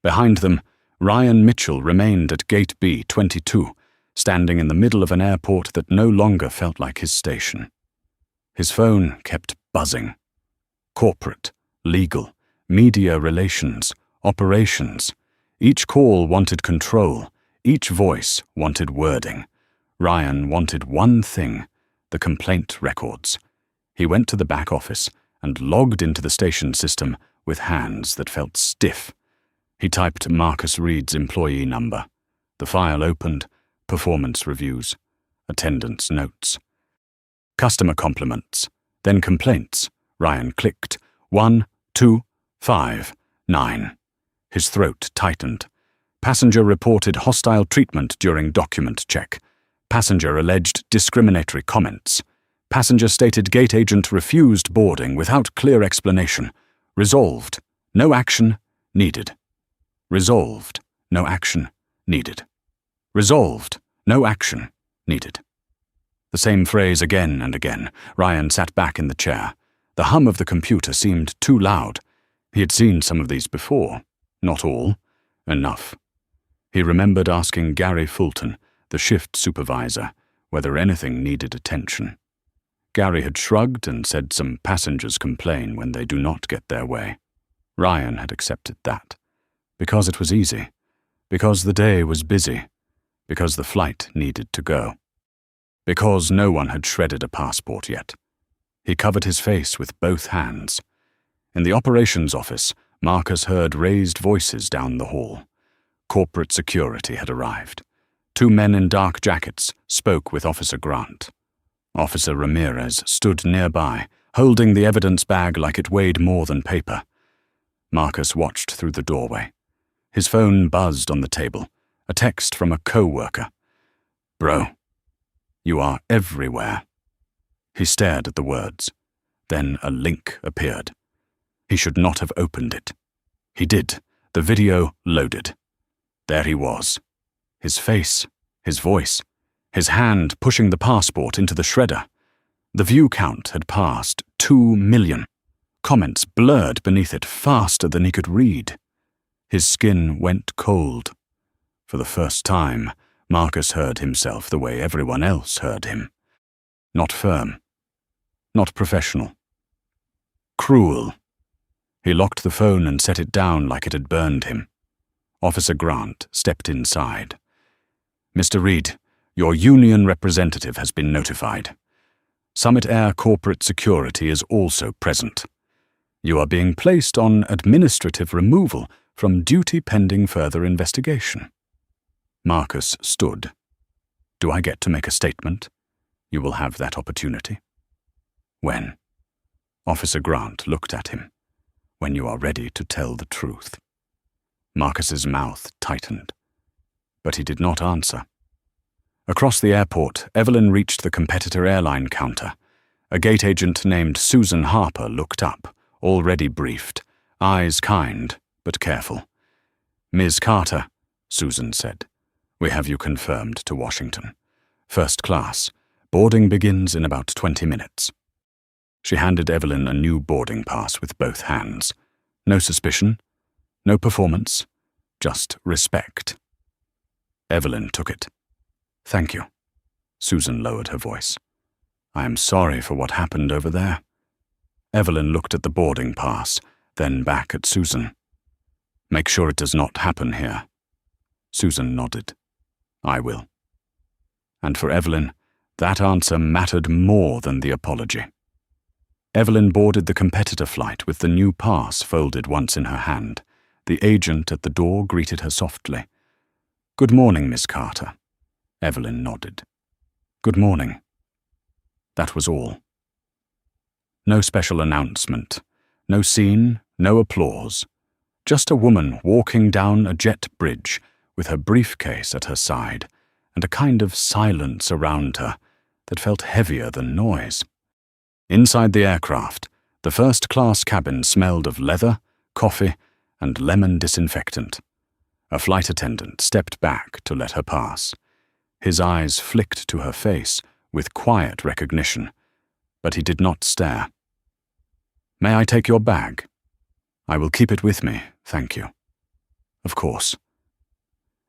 Behind them, Ryan Mitchell remained at Gate B-22, standing in the middle of an airport that no longer felt like his station. His phone kept buzzing. Corporate, legal, media relations, operations. Each call wanted control. Each voice wanted wording. Ryan wanted one thing, the complaint records. He went to the back office and logged into the station system with hands that felt stiff. He typed Marcus Reed's employee number. The file opened, performance reviews, attendance notes. Customer compliments, then complaints. Ryan clicked. 1, 2, 5, 9. His throat tightened. Passenger reported hostile treatment during document check. Passenger alleged discriminatory comments. Passenger stated gate agent refused boarding without clear explanation. Resolved. No action needed. Resolved. No action needed. Resolved. No action needed. The same phrase again and again. Ryan sat back in the chair. The hum of the computer seemed too loud. He had seen some of these before. Not all. Enough. He remembered asking Gary Fulton, the shift supervisor, whether anything needed attention. Gary had shrugged and said some passengers complain when they do not get their way. Ryan had accepted that. Because it was easy. Because the day was busy. Because the flight needed to go. Because no one had shredded a passport yet. He covered his face with both hands. In the operations office, Marcus heard raised voices down the hall. Corporate security had arrived. 2 men in dark jackets spoke with Officer Grant. Officer Ramirez stood nearby, holding the evidence bag like it weighed more than paper. Marcus watched through the doorway. His phone buzzed on the table, a text from a co-worker. "Bro, you are everywhere." He stared at the words. Then a link appeared. He should not have opened it. He did. The video loaded. There he was. His face, his voice, his hand pushing the passport into the shredder. The view count had passed 2 million. Comments blurred beneath it faster than he could read. His skin went cold. For the first time, Marcus heard himself the way everyone else heard him. Not firm. Not professional. Cruel. He locked the phone and set it down like it had burned him. Officer Grant stepped inside. "Mr. Reed, your union representative has been notified. Summit Air Corporate Security is also present. You are being placed on administrative removal from duty pending further investigation." Marcus stood. "Do I get to make a statement? You will have that opportunity." "When?" Officer Grant looked at him. "When you are ready to tell the truth." Marcus's mouth tightened. But he did not answer. Across the airport, Evelyn reached the competitor airline counter. A gate agent named Susan Harper looked up, already briefed, eyes kind, but careful. "Ms. Carter," Susan said, "we have you confirmed to Washington. First class. Boarding begins in about 20 minutes. She handed Evelyn a new boarding pass with both hands. No suspicion, no performance, just respect. Evelyn took it. "Thank you." Susan lowered her voice. "I am sorry for what happened over there." Evelyn looked at the boarding pass, then back at Susan. "Make sure it does not happen here." Susan nodded. "I will." And for Evelyn, that answer mattered more than the apology. Evelyn boarded the competitor flight with the new pass folded once in her hand. The agent at the door greeted her softly. "Good morning, Miss Carter." Evelyn nodded. "Good morning." That was all. No special announcement, no scene, no applause. Just a woman walking down a jet bridge with her briefcase at her side and a kind of silence around her that felt heavier than noise. Inside the aircraft, the first-class cabin smelled of leather, coffee, and lemon disinfectant. A flight attendant stepped back to let her pass. His eyes flicked to her face with quiet recognition, but he did not stare. "May I take your bag?" "I will keep it with me, thank you." "Of course."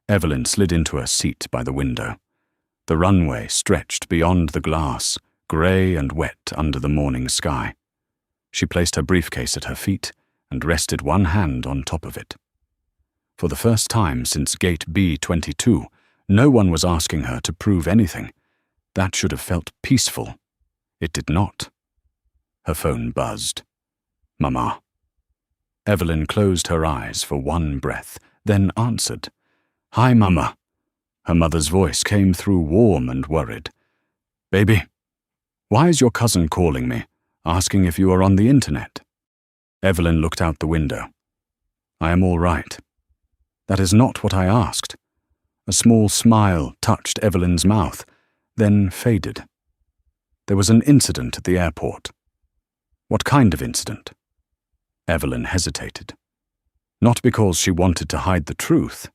Evelyn slid into her seat by the window. The runway stretched beyond the glass, grey and wet under the morning sky. She placed her briefcase at her feet and rested one hand on top of it. For the first time since Gate B-22, no one was asking her to prove anything. That should have felt peaceful. It did not. Her phone buzzed. "Mama." Evelyn closed her eyes for one breath, then answered. "Hi, Mama." Her mother's voice came through warm and worried. "Baby, why is your cousin calling me, asking if you are on the internet?" Evelyn looked out the window. "I am all right. That is not what I asked. A small smile touched Evelyn's mouth, then faded. There was an incident at the airport. What kind of incident? Evelyn hesitated. Not because she wanted to hide the truth,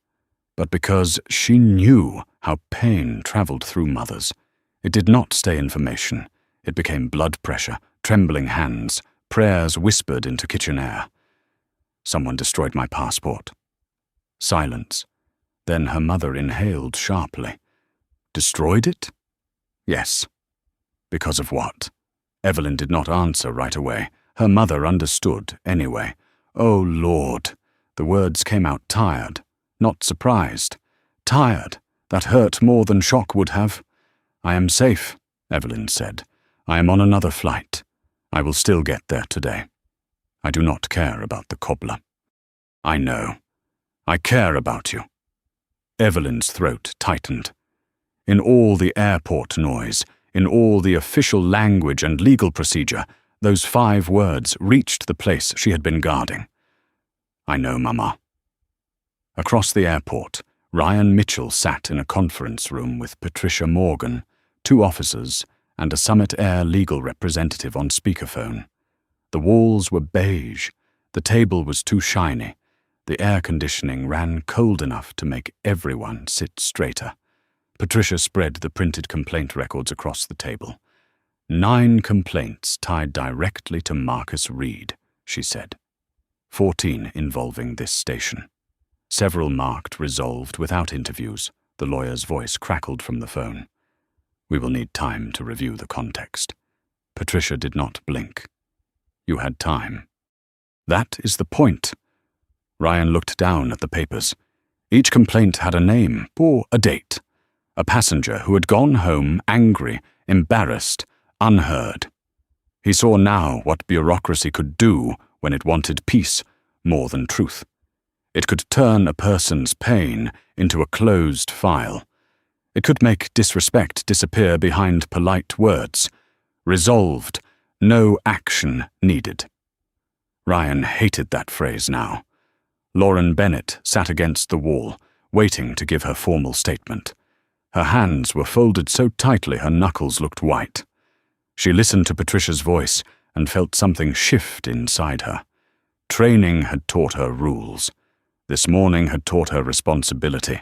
but because she knew how pain traveled through mothers. It did not stay information. It became blood pressure, trembling hands, prayers whispered into kitchen air. Someone destroyed my passport. Silence. Then her mother inhaled sharply. Destroyed it? Yes. Because of what? Evelyn did not answer right away. Her mother understood anyway. Oh, Lord. The words came out tired, not surprised. Tired. That hurt more than shock would have. I am safe, Evelyn said. I am on another flight. I will still get there today. I do not care about the cobbler. I know. I care about you. Evelyn's throat tightened. In all the airport noise, in all the official language and legal procedure, those 5 words reached the place she had been guarding. I know, Mama. Across the airport, Ryan Mitchell sat in a conference room with Patricia Morgan, 2 officers, and a Summit Air legal representative on speakerphone. The walls were beige. The table was too shiny. The air conditioning ran cold enough to make everyone sit straighter. Patricia spread the printed complaint records across the table. 9 complaints tied directly to Marcus Reed, she said. 14 involving this station. Several marked resolved without interviews. The lawyer's voice crackled from the phone. We will need time to review the context. Patricia did not blink. You had time. That is the point. Ryan looked down at the papers. Each complaint had a name or a date. A passenger who had gone home angry, embarrassed, unheard. He saw now what bureaucracy could do when it wanted peace more than truth. It could turn a person's pain into a closed file. It could make disrespect disappear behind polite words. Resolved, no action needed. Ryan hated that phrase now. Lauren Bennett sat against the wall, waiting to give her formal statement. Her hands were folded so tightly her knuckles looked white. She listened to Patricia's voice and felt something shift inside her. Training had taught her rules. This morning had taught her responsibility.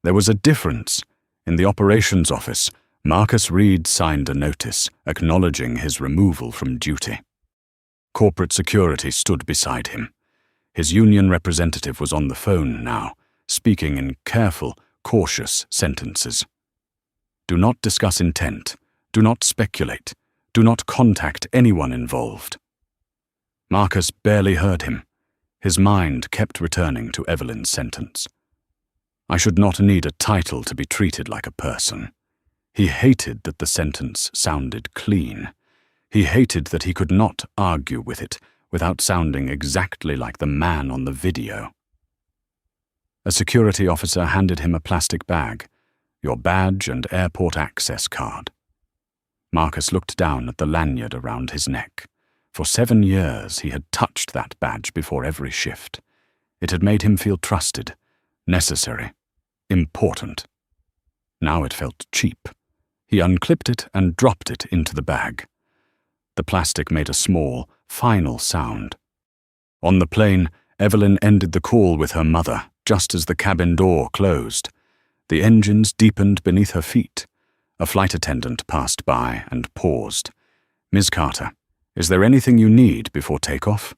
There was a difference. In the operations office, Marcus Reed signed a notice acknowledging his removal from duty. Corporate security stood beside him. His union representative was on the phone now, speaking in careful, cautious sentences. Do not discuss intent. Do not speculate. Do not contact anyone involved. Marcus barely heard him. His mind kept returning to Evelyn's sentence. I should not need a title to be treated like a person. He hated that the sentence sounded clean. He hated that he could not argue with it without sounding exactly like the man on the video. A security officer handed him a plastic bag, your badge and airport access card. Marcus looked down at the lanyard around his neck. For 7 years he had touched that badge before every shift. It had made him feel trusted, necessary, important. Now it felt cheap. He unclipped it and dropped it into the bag. The plastic made a small, final sound. On the plane, Evelyn ended the call with her mother, just as the cabin door closed. The engines deepened beneath her feet. A flight attendant passed by and paused. Ms. Carter, is there anything you need before takeoff?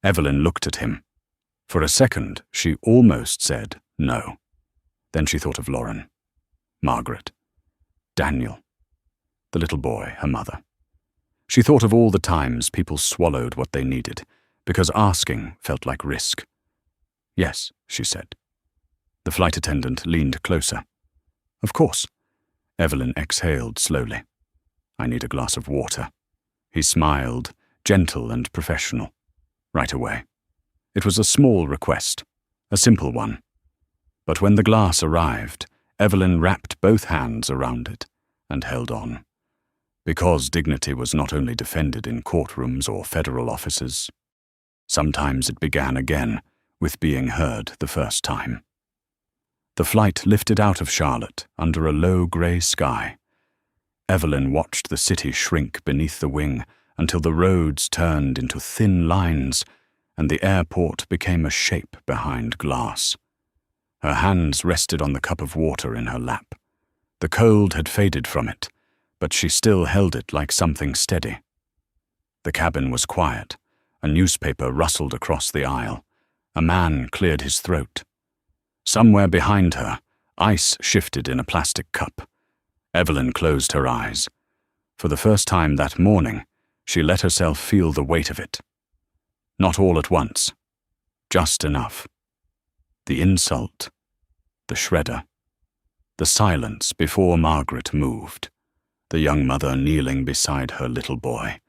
Evelyn looked at him. For a second, she almost said no. Then she thought of Lauren, Margaret, Daniel, the little boy, her mother. She thought of all the times people swallowed what they needed, because asking felt like risk. Yes, she said. The flight attendant leaned closer. Of course. Evelyn exhaled slowly. I need a glass of water. He smiled, gentle and professional. Right away. It was a small request, a simple one. But when the glass arrived, Evelyn wrapped both hands around it and held on. Because dignity was not only defended in courtrooms or federal offices. Sometimes it began again, with being heard the first time. The flight lifted out of Charlotte under a low grey sky. Evelyn watched the city shrink beneath the wing until the roads turned into thin lines and the airport became a shape behind glass. Her hands rested on the cup of water in her lap. The cold had faded from it, but she still held it like something steady. The cabin was quiet. A newspaper rustled across the aisle. A man cleared his throat. Somewhere behind her, ice shifted in a plastic cup. Evelyn closed her eyes. For the first time that morning, she let herself feel the weight of it. Not all at once, just enough. The insult, the shredder, the silence before Margaret moved, the young mother kneeling beside her little boy,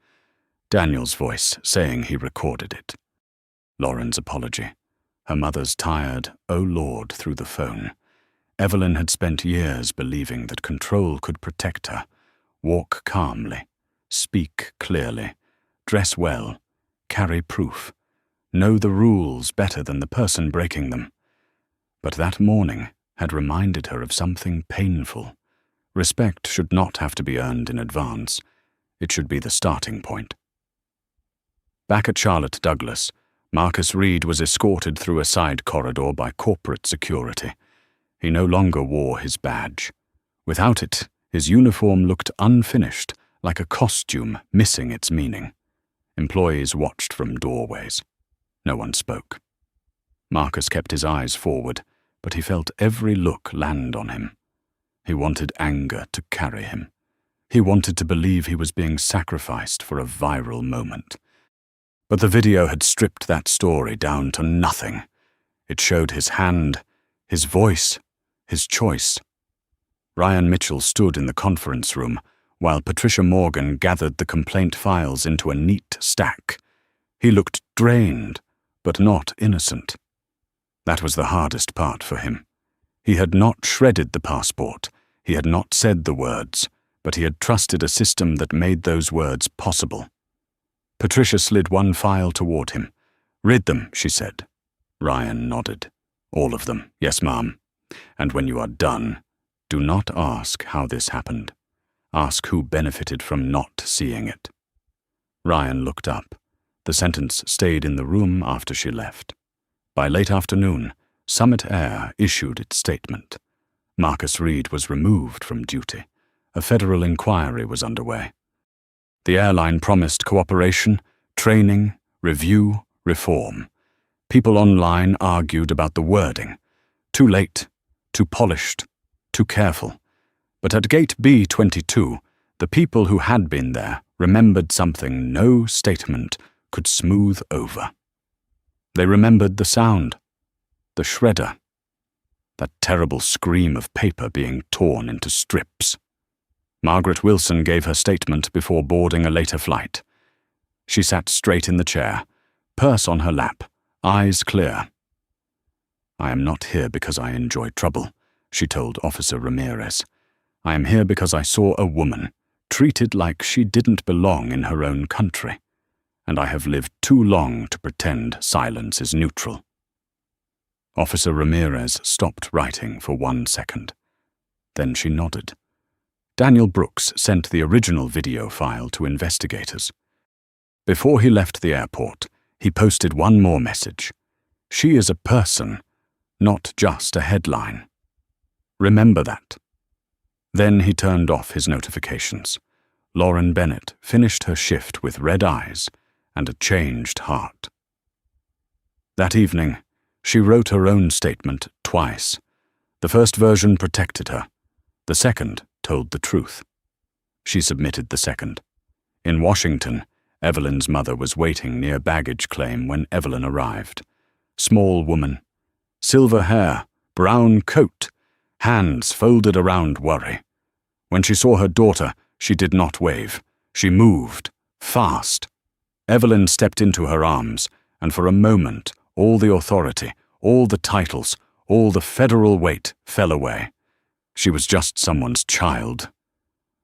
Daniel's voice saying he recorded it, Lauren's apology, her mother's tired, "Oh Lord," through the phone. Evelyn had spent years believing that control could protect her, walk calmly, speak clearly, dress well, carry proof, know the rules better than the person breaking them. But that morning had reminded her of something painful. Respect should not have to be earned in advance. It should be the starting point. Back at Charlotte Douglas, Marcus Reed was escorted through a side corridor by corporate security. He no longer wore his badge. Without it, his uniform looked unfinished, like a costume missing its meaning. Employees watched from doorways. No one spoke. Marcus kept his eyes forward, but he felt every look land on him. He wanted anger to carry him. He wanted to believe he was being sacrificed for a viral moment. But the video had stripped that story down to nothing. It showed his hand, his voice, his choice. Ryan Mitchell stood in the conference room while Patricia Morgan gathered the complaint files into a neat stack. He looked drained, but not innocent. That was the hardest part for him. He had not shredded the passport. He had not said the words, but he had trusted a system that made those words possible. Patricia slid one file toward him. "Read them," she said. Ryan nodded. "All of them, yes, ma'am. And when you are done, do not ask how this happened. Ask who benefited from not seeing it." Ryan looked up. The sentence stayed in the room after she left. By late afternoon, Summit Air issued its statement. Marcus Reed was removed from duty. A federal inquiry was underway. The airline promised cooperation, training, review, reform. People online argued about the wording. Too late, too polished, too careful. But at Gate B-22, the people who had been there remembered something no statement could smooth over. They remembered the sound, the shredder, that terrible scream of paper being torn into strips. Margaret Wilson gave her statement before boarding a later flight. She sat straight in the chair, purse on her lap, eyes clear. "I am not here because I enjoy trouble," she told Officer Ramirez. "I am here because I saw a woman treated like she didn't belong in her own country, and I have lived too long to pretend silence is neutral." Officer Ramirez stopped writing for 1 second. Then she nodded. Daniel Brooks sent the original video file to investigators. Before he left the airport, he posted one more message. "She is a person, not just a headline. Remember that." Then he turned off his notifications. Lauren Bennett finished her shift with red eyes and a changed heart. That evening, she wrote her own statement twice. The first version protected her. The second told the truth. She submitted the second. In Washington, Evelyn's mother was waiting near baggage claim when Evelyn arrived. Small woman, silver hair, brown coat, hands folded around worry. When she saw her daughter, she did not wave. She moved, fast. Evelyn stepped into her arms, and for a moment, all the authority, all the titles, all the federal weight fell away. She was just someone's child.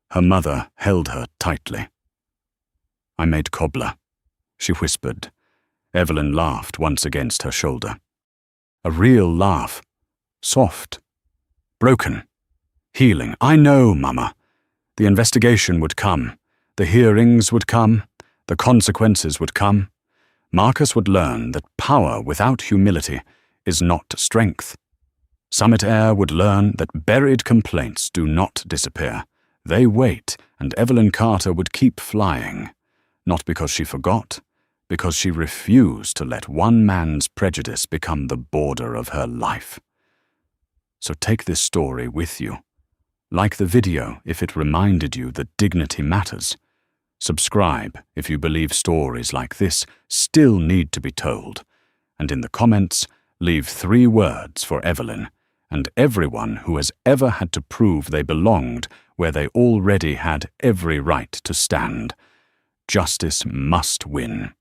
Her mother held her tightly. "I made cobbler," she whispered. Evelyn laughed once against her shoulder. A real laugh. Soft. Broken. Healing. I know, Mama. The investigation would come. The hearings would come. The consequences would come. Marcus would learn that power without humility is not strength. Summit Air would learn that buried complaints do not disappear. They wait, and Evelyn Carter would keep flying. Not because she forgot, because she refused to let one man's prejudice become the border of her life. So take this story with you. Like the video if it reminded you that dignity matters. Subscribe if you believe stories like this still need to be told. And in the comments, leave 3 words for Evelyn and everyone who has ever had to prove they belonged where they already had every right to stand. Justice must win.